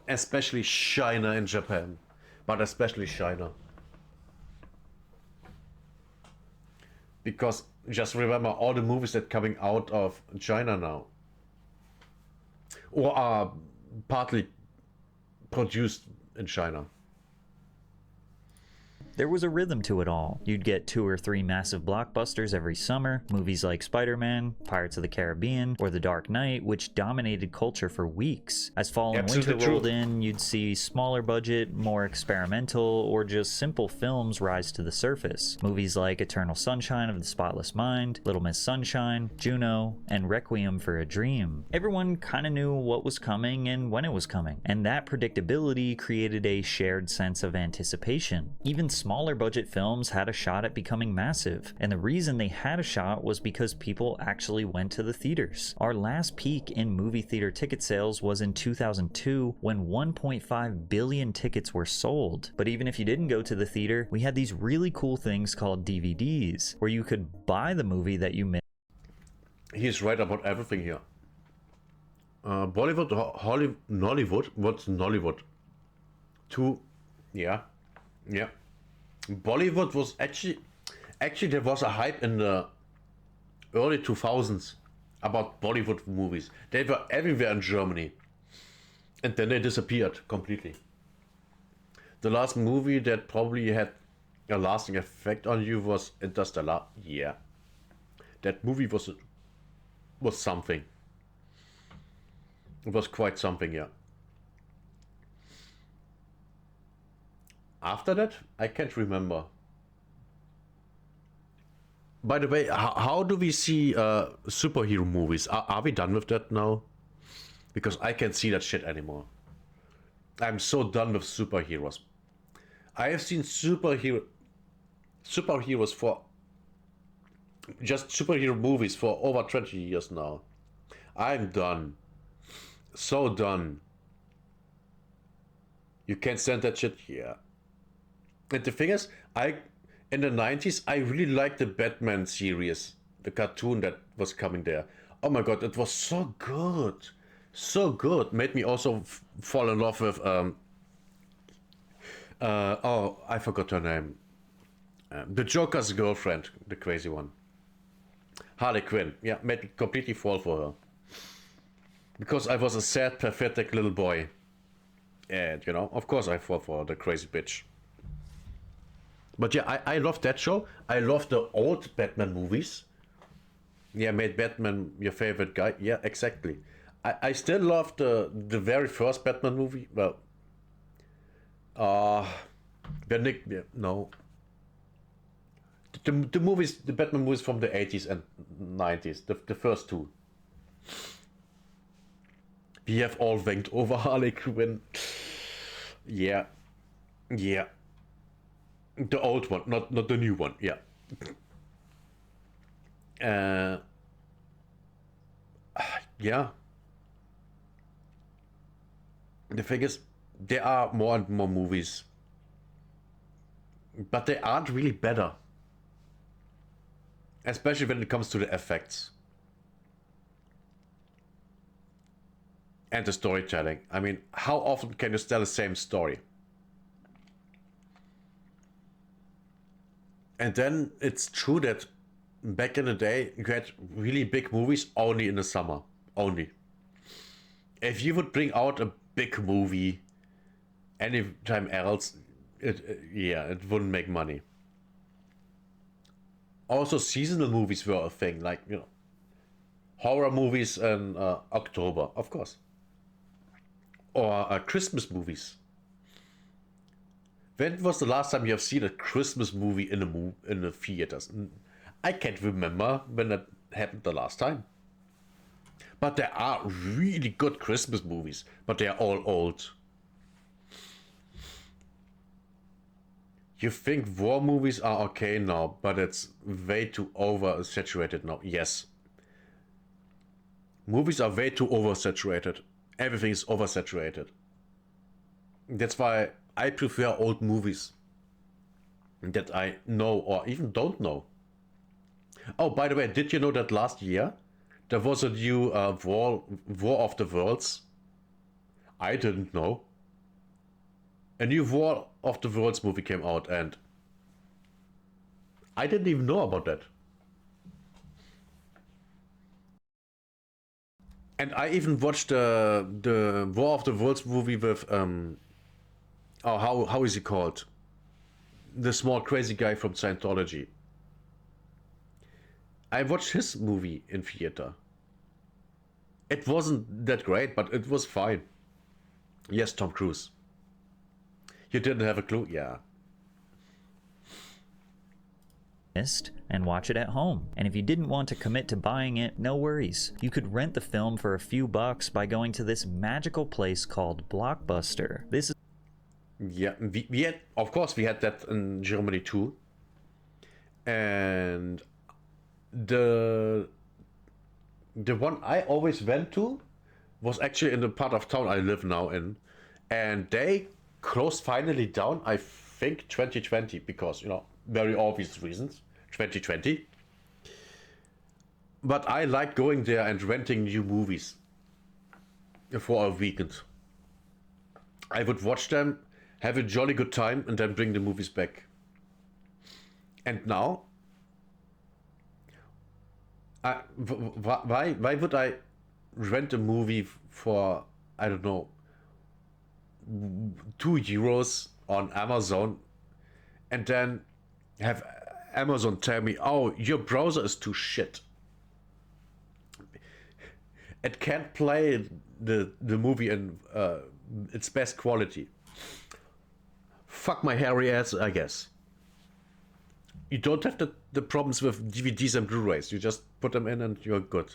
especially China and Japan, but especially China. Because just remember all the movies that are coming out of China now, or are partly produced in China. There was a rhythm to it all. You'd get 2 or 3 massive blockbusters every summer, movies like Spider-Man, Pirates of the Caribbean, or The Dark Knight, which dominated culture for weeks. As fall and winter rolled in, you'd see smaller budget, more experimental, or just simple films rise to the surface. Movies like Eternal Sunshine of the Spotless Mind, Little Miss Sunshine, Juno, and Requiem for a Dream. Everyone kind of knew what was coming and when it was coming, and that predictability created a shared sense of anticipation. Even smaller budget films had a shot at becoming massive, and the reason they had a shot was because people actually went to the theaters. Our last peak in movie theater ticket sales was in 2002 when 1.5 billion tickets were sold. But even if you didn't go to the theater, we had these really cool things called DVDs, where you could buy the movie that you missed. He's right about everything here. Bollywood, Nollywood, what's Nollywood? Yeah. Bollywood was actually there was a hype in the early 2000s about Bollywood movies. They were everywhere in Germany, and then they disappeared completely. The last movie that probably had a lasting effect on you was Interstellar. Yeah, that movie was something. It was quite something, yeah. After that, I can't remember. By the way, how do we see superhero movies? Are we done with that now? Because I can't see that shit anymore. I'm so done with superheroes. I have seen superheroes for just superhero movies for over 20 years now. I'm done. So done. You can't stand that shit here. And the thing is, in the 90s, I really liked the Batman series, the cartoon that was coming there. Oh my god, it was so good. So good. Made me also fall in love with, I forgot her name. The Joker's girlfriend, the crazy one. Harley Quinn. Yeah, made me completely fall for her. Because I was a sad, pathetic little boy. And, of course I fall for the crazy bitch. But yeah, I love that show. I love the old Batman movies. Yeah, made Batman your favorite guy. Yeah, exactly. I still love the very first Batman movie. Well, no. The movies, the Batman movies from the 80s and 90s, the first two. We have all wanked over Harley Quinn. Yeah. The old one, not the new one. Yeah. Yeah. The thing is, there are more and more movies, but they aren't really better. Especially when it comes to the effects. And the storytelling. I mean, how often can you tell the same story? And then it's true that back in the day, you had really big movies only in the summer. Only. If you would bring out a big movie anytime else, it wouldn't make money. Also, seasonal movies were a thing, like, horror movies in October, of course. Or Christmas movies. When was the last time you have seen a Christmas movie in the theaters? I can't remember when that happened the last time. But there are really good Christmas movies, but they are all old. You think war movies are okay now, but it's way too oversaturated now. Yes. Movies are way too oversaturated. Everything is oversaturated. That's why I prefer old movies that I know or even don't know. Oh, by the way, did you know that last year there was a new War of the Worlds? I didn't know. A new War of the Worlds movie came out, and I didn't even know about that. And I even watched the War of the Worlds movie with how is he called? the small crazy guy from Scientology. I watched his movie in theater. It wasn't that great, but it was fine. Yes, Tom Cruise. You didn't have a clue? Yeah. And watch it at home. And if you didn't want to commit to buying it, no worries. You could rent the film for a few bucks by going to this magical place called Blockbuster. This is Yeah, we had, of course, we had that in Germany too. And the one I always went to was actually in the part of town I live now in. And they closed finally down, I think 2020, because, you know, very obvious reasons. 2020. But I like going there and renting new movies for a weekend. I would watch them, have a jolly good time, and then bring the movies back. And now, why would I rent a movie for, I don't know, €2 on Amazon, and then have Amazon tell me, oh, your browser is too shit. It can't play the movie in its best quality. Fuck my hairy ass, I guess. You don't have the problems with DVDs and Blu-rays. You just put them in and you're good.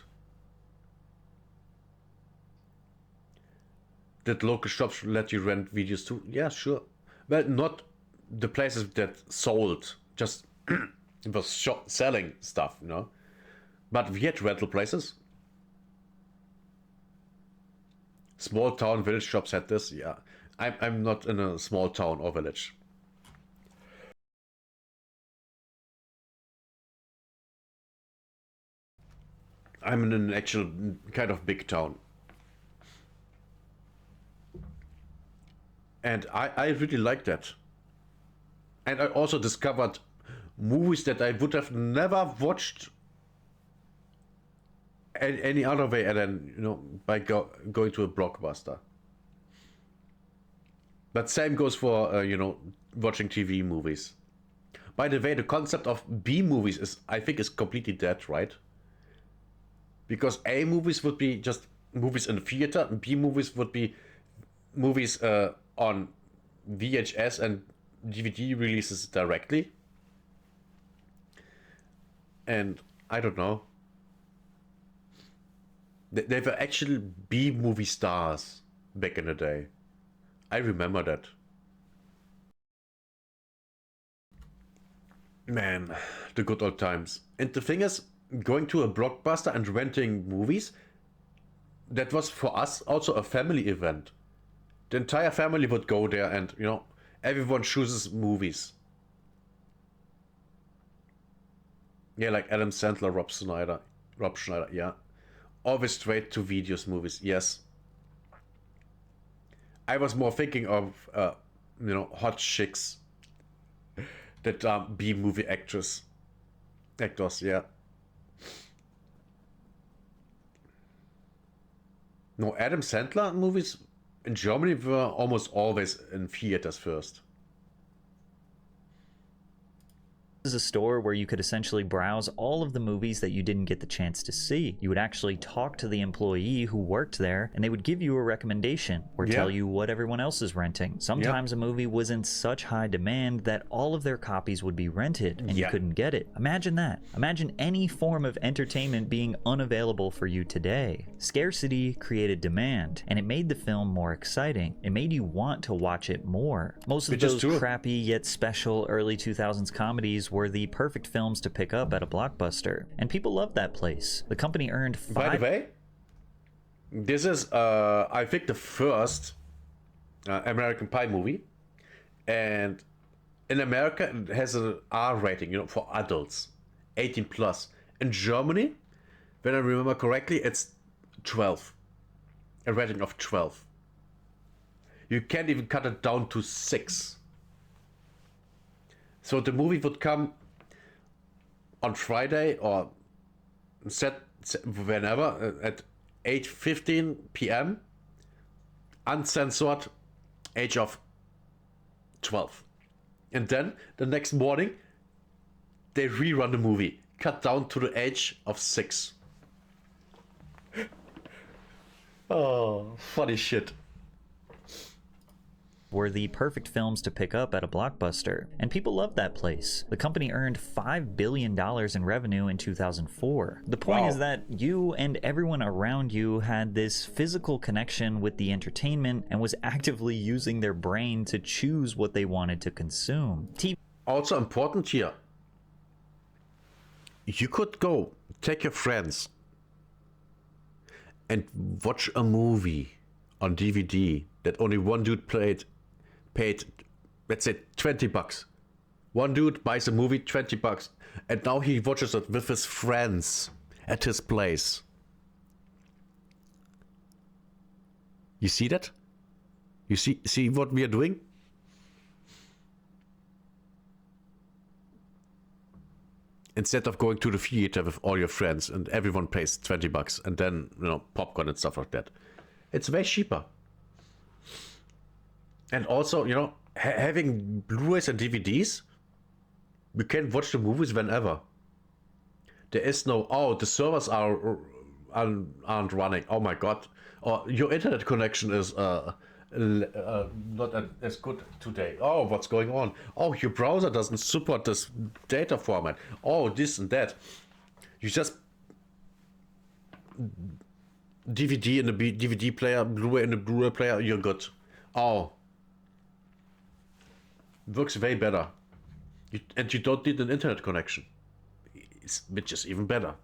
Did local shops let you rent videos too? Yeah, sure. Well, not the places that sold, just it was selling stuff, you know. But we had rental places. Small town village shops had this. Yeah, I'm not in a small town or village. I'm in an actual kind of big town. And I really like that. And I also discovered movies that I would have never watched any other way, and then, you know, by going to a Blockbuster. But same goes for, you know, watching TV movies. By the way, the concept of B movies is, I think, is completely dead, right? Because A movies would be just movies in the theater, and B movies would be movies on VHS and DVD releases directly. And I don't know. They were actually B movie stars back in the day. I remember that. Man, the good old times. And the thing is, going to a Blockbuster and renting movies, that was for us also a family event. The entire family would go there and, you know, everyone chooses movies. Yeah, like Adam Sandler, Rob Schneider, yeah. Always straight to videos movies, yes. I was more thinking of, you know, hot chicks that are B-movie actors, yeah. No, Adam Sandler movies in Germany were almost always in theaters first. is a store where you could essentially browse all of the movies that you didn't get the chance to see. You would actually talk to the employee who worked there, and they would give you a recommendation or tell you what everyone else is renting. Sometimes a movie was in such high demand that all of their copies would be rented, and you couldn't get it. Imagine that. Imagine any form of entertainment being unavailable for you today. Scarcity created demand, and it made the film more exciting. It made you want to watch it more. Most of those crappy yet special early 2000s comedies were the perfect films to pick up at a Blockbuster, and people loved that place. The company earned By the way, this is, I think, the first American Pie movie, and in America it has an R rating, you know, for adults, 18 plus. In Germany, when I remember correctly, it's 12, a rating of 12. You can't even cut it down to 6. So the movie would come on Friday or set whenever at 8:15 p.m. uncensored, age of 12. And then the next morning, they rerun the movie, cut down to the age of 6. Oh, funny shit. Were the perfect films to pick up at a Blockbuster, and people loved that place. The company earned $5 billion in revenue in 2004. The point is that you and everyone around you had this physical connection with the entertainment and was actively using their brain to choose what they wanted to consume. Also important here, you could go, take your friends, and watch a movie on DVD that only one dude paid, let's say, $20. One dude buys a movie, $20, and now he watches it with his friends at his place. You see that? You see what we are doing? Instead of going to the theater with all your friends and everyone pays $20 and then, popcorn and stuff like that. It's way cheaper. And also, having Blu-rays and DVDs, we can watch the movies whenever. There is no, the servers aren't running. Oh my god. Or your internet connection is not as good today. Oh, what's going on? Oh, your browser doesn't support this data format. Oh, this and that. You just DVD in the DVD player, Blu-ray in the Blu-ray player, you're good. Oh, works way better. And you don't need an internet connection, which is even better.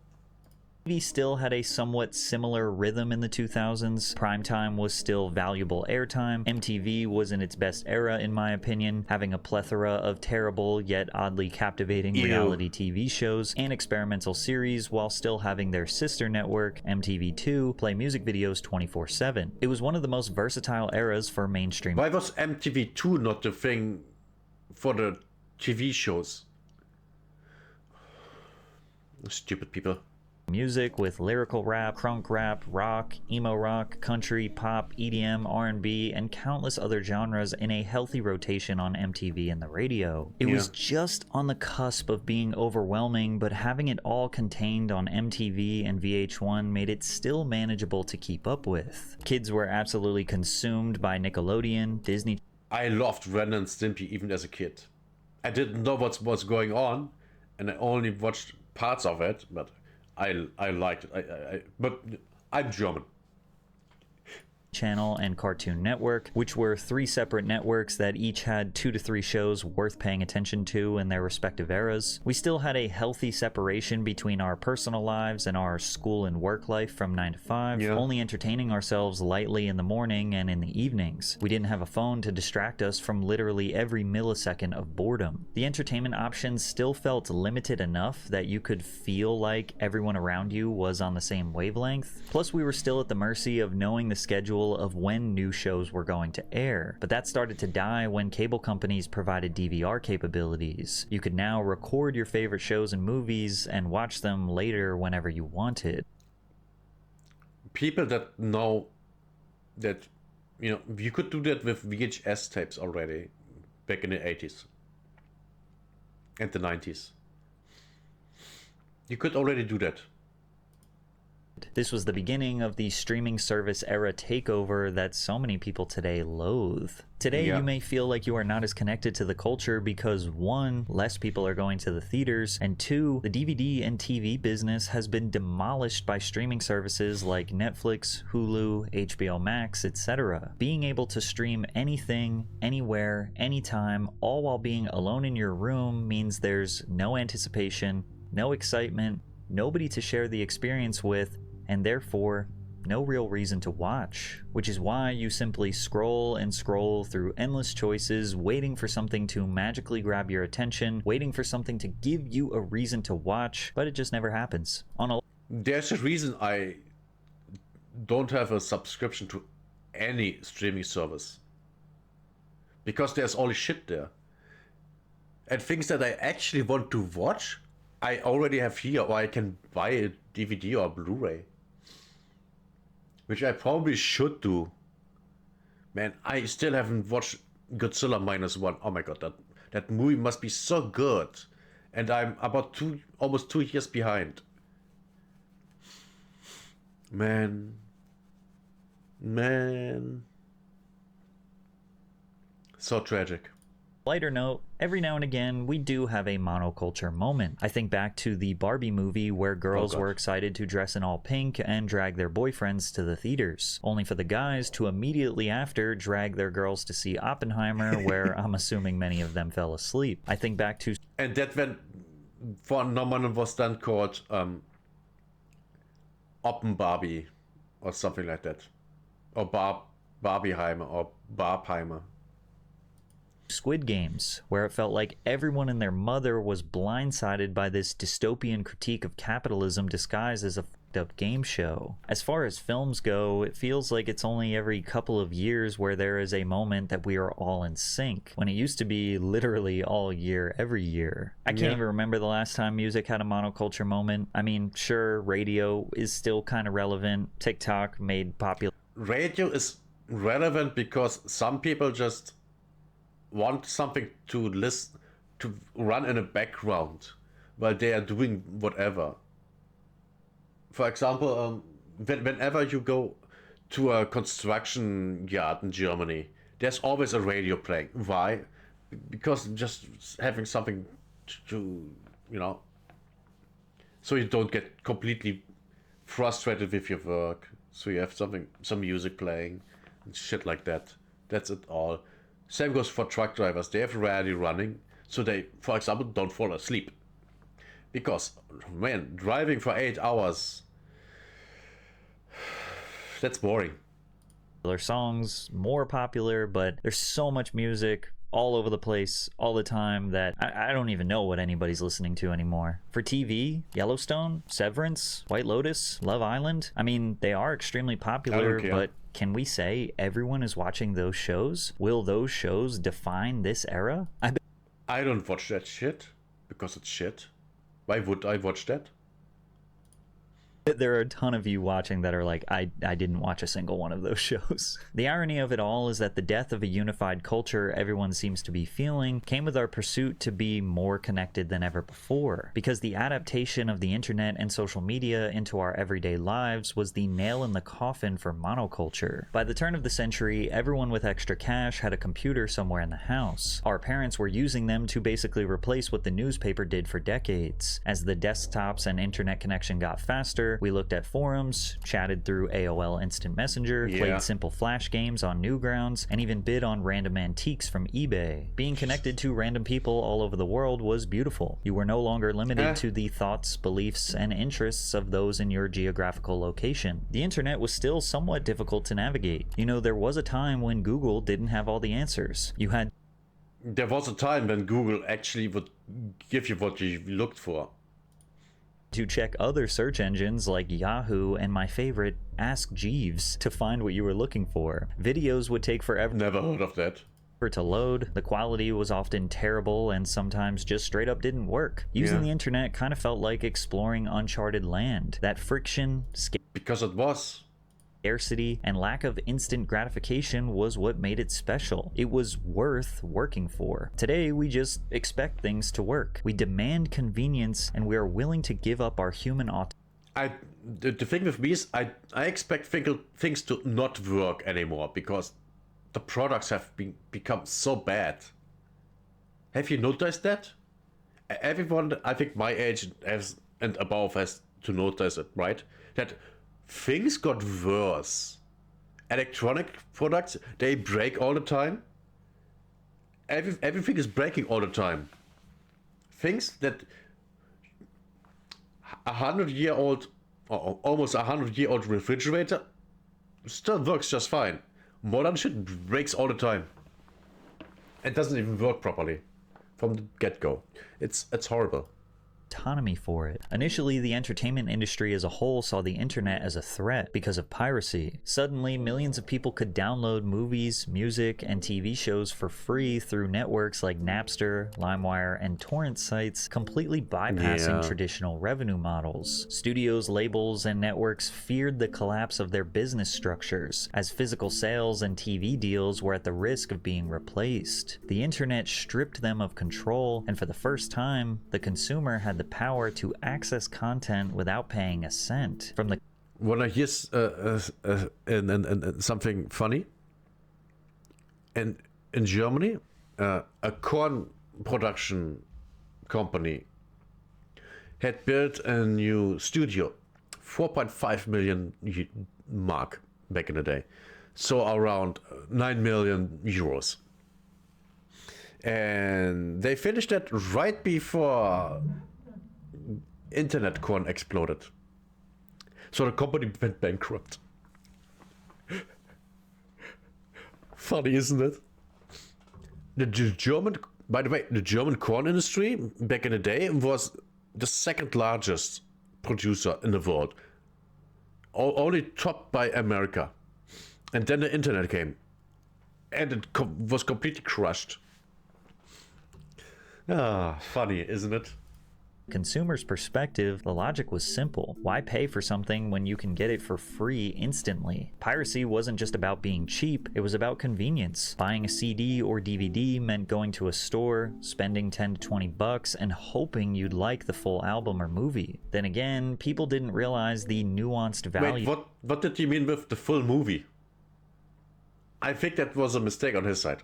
TV still had a somewhat similar rhythm in the 2000s. Primetime was still valuable airtime. MTV was in its best era, in my opinion, having a plethora of terrible yet oddly captivating reality TV shows and experimental series, while still having their sister network, MTV2, play music videos 24/7. It was one of the most versatile eras for mainstream. Why was MTV2 not the thing for the TV shows? Stupid people. Music with lyrical rap, crunk rap, rock, emo rock, country, pop, EDM, R&B, and countless other genres in a healthy rotation on MTV and the radio. It was just on the cusp of being overwhelming, but having it all contained on MTV and VH1 made it still manageable to keep up with. Kids were absolutely consumed by Nickelodeon, Disney. I loved Ren and Stimpy even as a kid. I didn't know what's going on, and I only watched parts of it, but I liked it. But I'm German. Channel and Cartoon Network, which were 3 separate networks that each had 2 to 3 shows worth paying attention to in their respective eras. We still had a healthy separation between our personal lives and our school and work life from 9 to 5, only entertaining ourselves lightly in the morning and in the evenings. We didn't have a phone to distract us from literally every millisecond of boredom. The entertainment options still felt limited enough that you could feel like everyone around you was on the same wavelength. Plus, we were still at the mercy of knowing the schedule of when new shows were going to air, but that started to die when cable companies provided DVR capabilities. You could now record your favorite shows and movies and watch them later whenever you wanted. People that know that, you could do that with VHS tapes already back in the 80s and the 90s. You could already do that. This was the beginning of the streaming service era takeover that so many people today loathe. Today, you may feel like you are not as connected to the culture because 1, less people are going to the theaters, and 2, the DVD and TV business has been demolished by streaming services like Netflix, Hulu, HBO Max, etc. Being able to stream anything, anywhere, anytime, all while being alone in your room means there's no anticipation, no excitement, nobody to share the experience with, and therefore no real reason to watch, which is why you simply scroll and scroll through endless choices, waiting for something to magically grab your attention, waiting for something to give you a reason to watch, but it just never happens. There's a reason I don't have a subscription to any streaming service, because there's all this shit there, and things that I actually want to watch I already have here, or I can buy a DVD or Blu-ray. Which I probably should do. Man, I still haven't watched Godzilla -1. Oh my god, That movie must be so good. And I'm about almost 2 years behind. Man. So tragic. Lighter note, every now and again, we do have a monoculture moment. I think back to the Barbie movie where girls were excited to dress in all pink and drag their boyfriends to the theaters, only for the guys to immediately after drag their girls to see Oppenheimer, where I'm assuming many of them fell asleep. I think back to... And that went for Norman was then called Oppen Barbie or something like that. Or Barbieheimer or Barbheimer. Squid Games, where it felt like everyone and their mother was blindsided by this dystopian critique of capitalism disguised as a fucked up game show. As far as films go, it feels like it's only every couple of years where there is a moment that we are all in sync, when it used to be literally all year, every year. I can't even remember the last time music had a monoculture moment. I mean, sure, radio is still kind of relevant. TikTok made popular. Radio is relevant because some people just want something to listen to run in the background while they are doing whatever. For example, whenever you go to a construction yard in Germany, there's always a radio playing. Why? Because just having something to, so you don't get completely frustrated with your work. So you have some music playing and shit like that. That's it all. Same goes for truck drivers. They have radio running, so they, for example, don't fall asleep. Because, man, driving for 8 hours, that's boring. Songs, more popular, but there's so much music all over the place, all the time, that I don't even know what anybody's listening to anymore. For TV, Yellowstone, Severance, White Lotus, Love Island, I mean, they are extremely popular, but can we say everyone is watching those shows? Will those shows define this era? I don't watch that shit, because it's shit. Why would I watch that? There are a ton of you watching that are like, I didn't watch a single one of those shows. The irony of it all is that the death of a unified culture everyone seems to be feeling came with our pursuit to be more connected than ever before, because the adaptation of the internet and social media into our everyday lives was the nail in the coffin for monoculture. By the turn of the century, everyone with extra cash had a computer somewhere in the house. Our parents were using them to basically replace what the newspaper did for decades. As the desktops and internet connection got faster, we looked at forums, chatted through AOL Instant Messenger, played simple flash games on Newgrounds, and even bid on random antiques from eBay. Being connected to random people all over the world was beautiful. You were no longer limited to the thoughts, beliefs, and interests of those in your geographical location. The internet was still somewhat difficult to navigate. There was a time when Google didn't have all the answers. There was a time when Google actually would give you what you looked for. To check other search engines like Yahoo and my favorite, Ask Jeeves, to find what you were looking for. Videos would take forever. Never heard of that. To load. The quality was often terrible and sometimes just straight up didn't work. Using the internet kind of felt like exploring uncharted land. That friction, because it was. Scarcity, and lack of instant gratification was what made it special. It was worth working for. Today, we just expect things to work. We demand convenience, and we are willing to give up our human autonomy. The thing with me is I expect things to not work anymore because the products have become so bad. Have you noticed that? Everyone, I think my age and above has to notice it, right? That things got worse. Electronic products, they break all the time. Everything is breaking all the time. Things that 100-year-old, or almost 100-year-old refrigerator still works just fine. Modern shit breaks all the time. It doesn't even work properly from the get-go. It's horrible. autonomy for it. Initially, the entertainment industry as a whole saw the internet as a threat because of piracy. Suddenly, millions of people could download movies, music, and TV shows for free through networks like Napster, LimeWire, and torrent sites, completely bypassing traditional revenue models. Studios, labels, and networks feared the collapse of their business structures, as physical sales and TV deals were at the risk of being replaced. The internet stripped them of control, and for the first time, the consumer had the power to access content without paying a cent. From the Wanna hear something funny? In Germany, a corn production company had built a new studio, 4.5 million mark back in the day, so around 9 million euros. And they finished that right before internet corn exploded. So the company went bankrupt. Funny, isn't it? The German, by the way, the German corn industry back in the day was the second largest producer in the world. Only topped by America. And then the internet came. And it was completely crushed. Funny, isn't it? consumer's perspective, the logic was simple. Why pay for something when you can get it for free instantly? Piracy wasn't just about being cheap, it was about convenience. Buying a CD or DVD meant going to a store, spending 10 to 20 bucks, and hoping you'd like the full album or movie. Then again, people didn't realize the nuanced value. Wait, what did he mean with the full movie? I think that was a mistake on his side.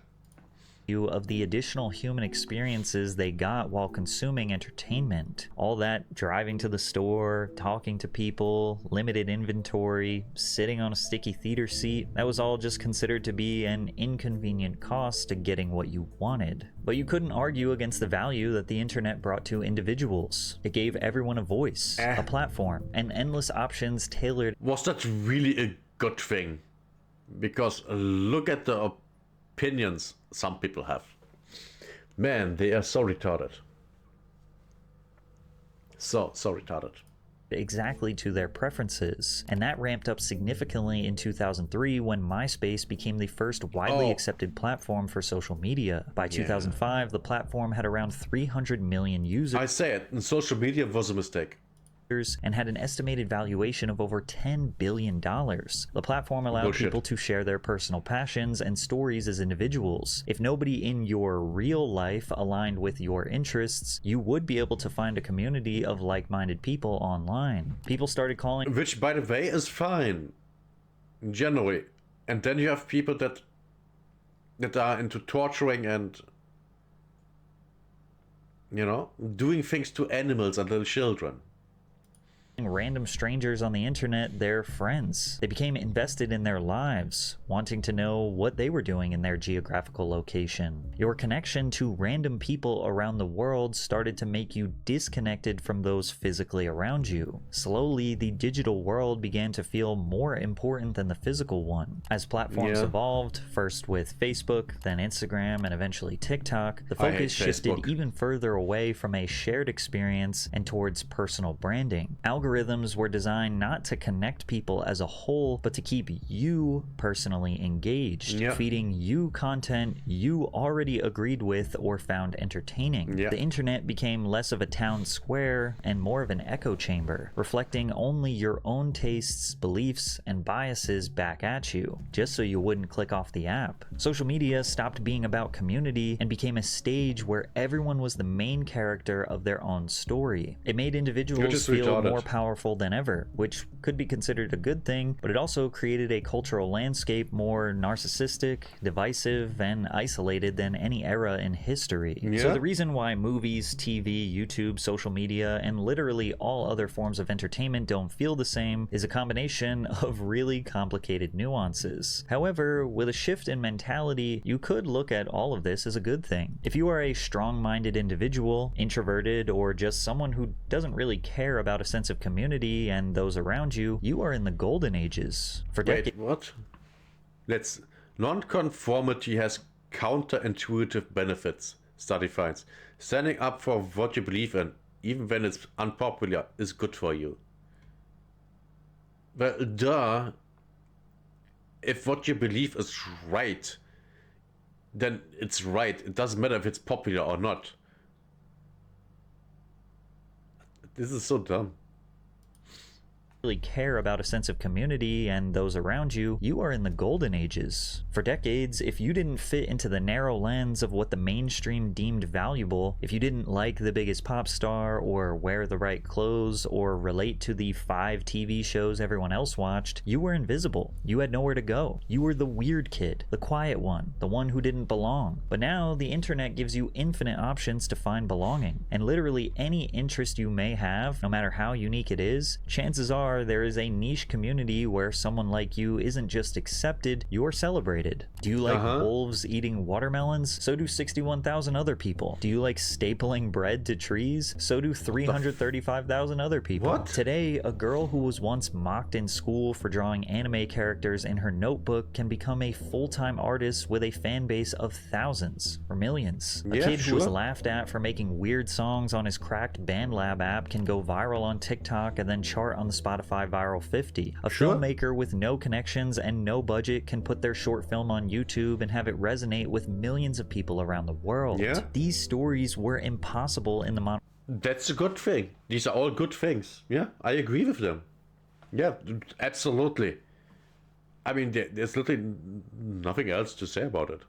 Of the additional human experiences they got while consuming entertainment. All that driving to the store, talking to people, limited inventory, sitting on a sticky theater seat, that was all just considered to be an inconvenient cost to getting what you wanted. But you couldn't argue against the value that the internet brought to individuals. It gave everyone a voice, a platform, and endless options tailored. Was that really a good thing? Because look at the opinions some people have. Man, they are so retarded. So retarded. Exactly to their preferences. And that ramped up significantly in 2003 when MySpace became the first widely accepted platform for social media. By 2005, the platform had around 300 million users. I say it, and social media was a mistake. And had an estimated valuation of over $10 billion. The platform allowed people to share their personal passions and stories as individuals. If nobody in your real life aligned with your interests, you would be able to find a community of like-minded people online. People started calling... Which, by the way, is fine. Generally. And then you have people that are into torturing and, you know, doing things to animals and little children. Random strangers on the internet their friends. They became invested in their lives, wanting to know what they were doing in their geographical location. Your connection to random people around the world started to make you disconnected from those physically around you. Slowly, the digital world began to feel more important than the physical one. As platforms evolved, first with Facebook, then Instagram, and eventually TikTok, the focus shifted even further away from a shared experience and towards personal branding. Algorithms were designed not to connect people as a whole, but to keep you personally engaged, feeding you content you already agreed with or found entertaining. The internet became less of a town square and more of an echo chamber, reflecting only your own tastes, beliefs, and biases back at you, just so you wouldn't click off the app. Social media stopped being about community and became a stage where everyone was the main character of their own story. It made individuals feel more powerful than ever, which could be considered a good thing, but it also created a cultural landscape more narcissistic, divisive, and isolated than any era in history. So the reason why movies, TV, YouTube, social media, and literally all other forms of entertainment don't feel the same is a combination of really complicated nuances. However, with a shift in mentality, you could look at all of this as a good thing. If you are a strong-minded individual, introverted, or just someone who doesn't really care about a sense of community and those around you, you are in the golden ages. For decades. Wait, what? Non-conformity has counterintuitive benefits, study finds. Standing up for what you believe in even when it's unpopular, is good for you. Well, duh. If what you believe is right, then it's right. It doesn't matter if it's popular or not. This is so dumb. Really care about a sense of community and those around you, you are in the golden ages. For decades, if you didn't fit into the narrow lens of what the mainstream deemed valuable, if you didn't like the biggest pop star or wear the right clothes or relate to the 5 TV shows everyone else watched, you were invisible. You had nowhere to go. You were the weird kid, the quiet one, the one who didn't belong. But now the internet gives you infinite options to find belonging, and literally any interest you may have, no matter how unique it is, chances are there is a niche community where someone like you isn't just accepted, you're celebrated. Do you like wolves eating watermelons? So do 61,000 other people. Do you like stapling bread to trees? So do 335,000 other people. What? Today, a girl who was once mocked in school for drawing anime characters in her notebook can become a full-time artist with a fan base of thousands or millions. A kid who was laughed at for making weird songs on his cracked BandLab app can go viral on TikTok and then chart on the Spotify Viral 50. A filmmaker with no connections and no budget can put their short film on YouTube and have it resonate with millions of people around the world. These stories were impossible in the That's a good thing. These are all good things. Yeah, I agree with them. Yeah, absolutely. I mean, there's literally nothing else to say about it.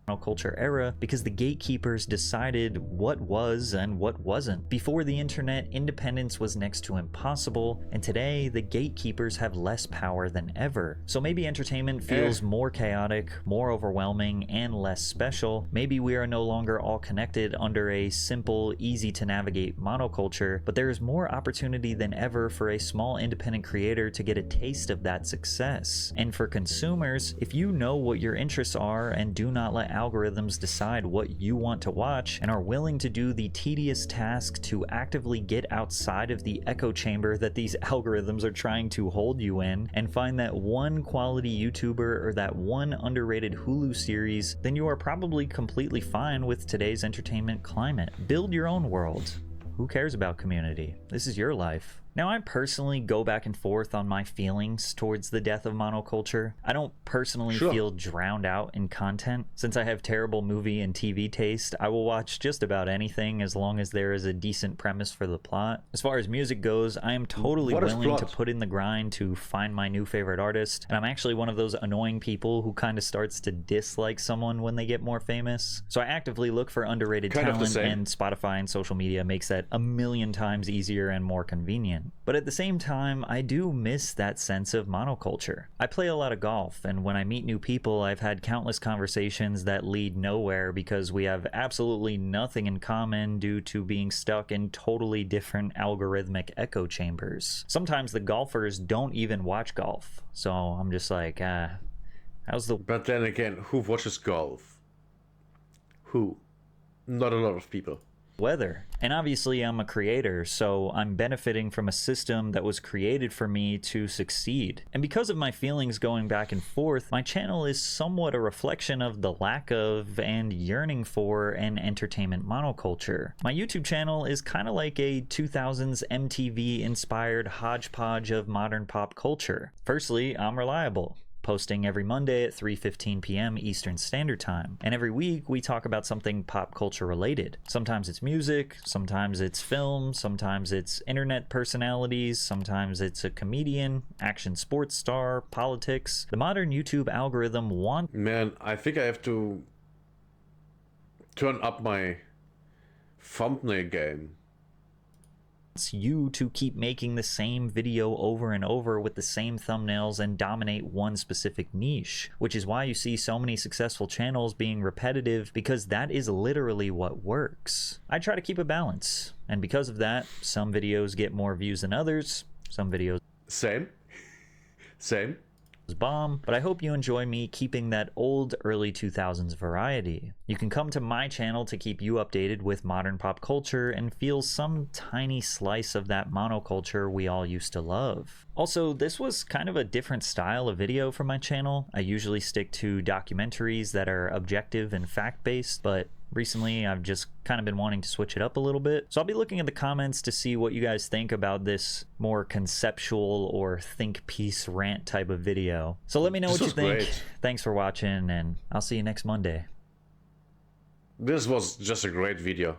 Monoculture era because the gatekeepers decided what was and what wasn't. Before the internet, independence was next to impossible, and today the gatekeepers have less power than ever. So maybe entertainment feels more chaotic, more overwhelming, and less special. Maybe we are no longer all connected under a simple, easy to navigate monoculture, but there is more opportunity than ever for a small independent creator to get a taste of that success. And for consumers, if you know what your interests are and do not let algorithms decide what you want to watch and are willing to do the tedious task to actively get outside of the echo chamber that these algorithms are trying to hold you in and find that one quality YouTuber or that one underrated Hulu series, then you are probably completely fine with today's entertainment climate. Build your own world. Who cares about community? This is your life. Now, I personally go back and forth on my feelings towards the death of monoculture. I don't personally feel drowned out in content. Since I have terrible movie and TV taste, I will watch just about anything as long as there is a decent premise for the plot. As far as music goes, I am totally willing to put in the grind to find my new favorite artist, and I'm actually one of those annoying people who kind of starts to dislike someone when they get more famous. So I actively look for underrated talent, and Spotify and social media makes that a million times easier and more convenient. But at the same time, I do miss that sense of monoculture. I play a lot of golf, and when I meet new people, I've had countless conversations that lead nowhere because we have absolutely nothing in common due to being stuck in totally different algorithmic echo chambers. Sometimes the golfers don't even watch golf, so I'm just like, how's the... But then again, who watches golf? Who? Not a lot of people. Weather. And obviously I'm a creator, so I'm benefiting from a system that was created for me to succeed. And because of my feelings going back and forth, my channel is somewhat a reflection of the lack of and yearning for an entertainment monoculture. My YouTube channel is kind of like a 2000s MTV inspired hodgepodge of modern pop culture. Firstly, I'm reliable, posting every Monday at 3:15 p.m. Eastern Standard Time. And every week we talk about something pop culture related. Sometimes it's music, sometimes it's film, sometimes it's internet personalities, sometimes it's a comedian, action sports star, politics. The modern YouTube algorithm wants... Man, I think I have to turn up my thumbnail game. You to keep making the same video over and over with the same thumbnails and dominate one specific niche, which is why you see so many successful channels being repetitive, because that is literally what works. I try to keep a balance, and because of that, some videos get more views than others, some videos same bomb, but I hope you enjoy me keeping that old early 2000s variety. You can come to my channel to keep you updated with modern pop culture and feel some tiny slice of that monoculture we all used to love. Also, this was kind of a different style of video for my channel. I usually stick to documentaries that are objective and fact-based, but Recently, I've just kind of been wanting to switch it up a little bit. So I'll be looking at the comments to see what you guys think about this more conceptual or think piece rant type of video. So let me know what you think. Great. Thanks for watching, and I'll see you next Monday. This was just a great video.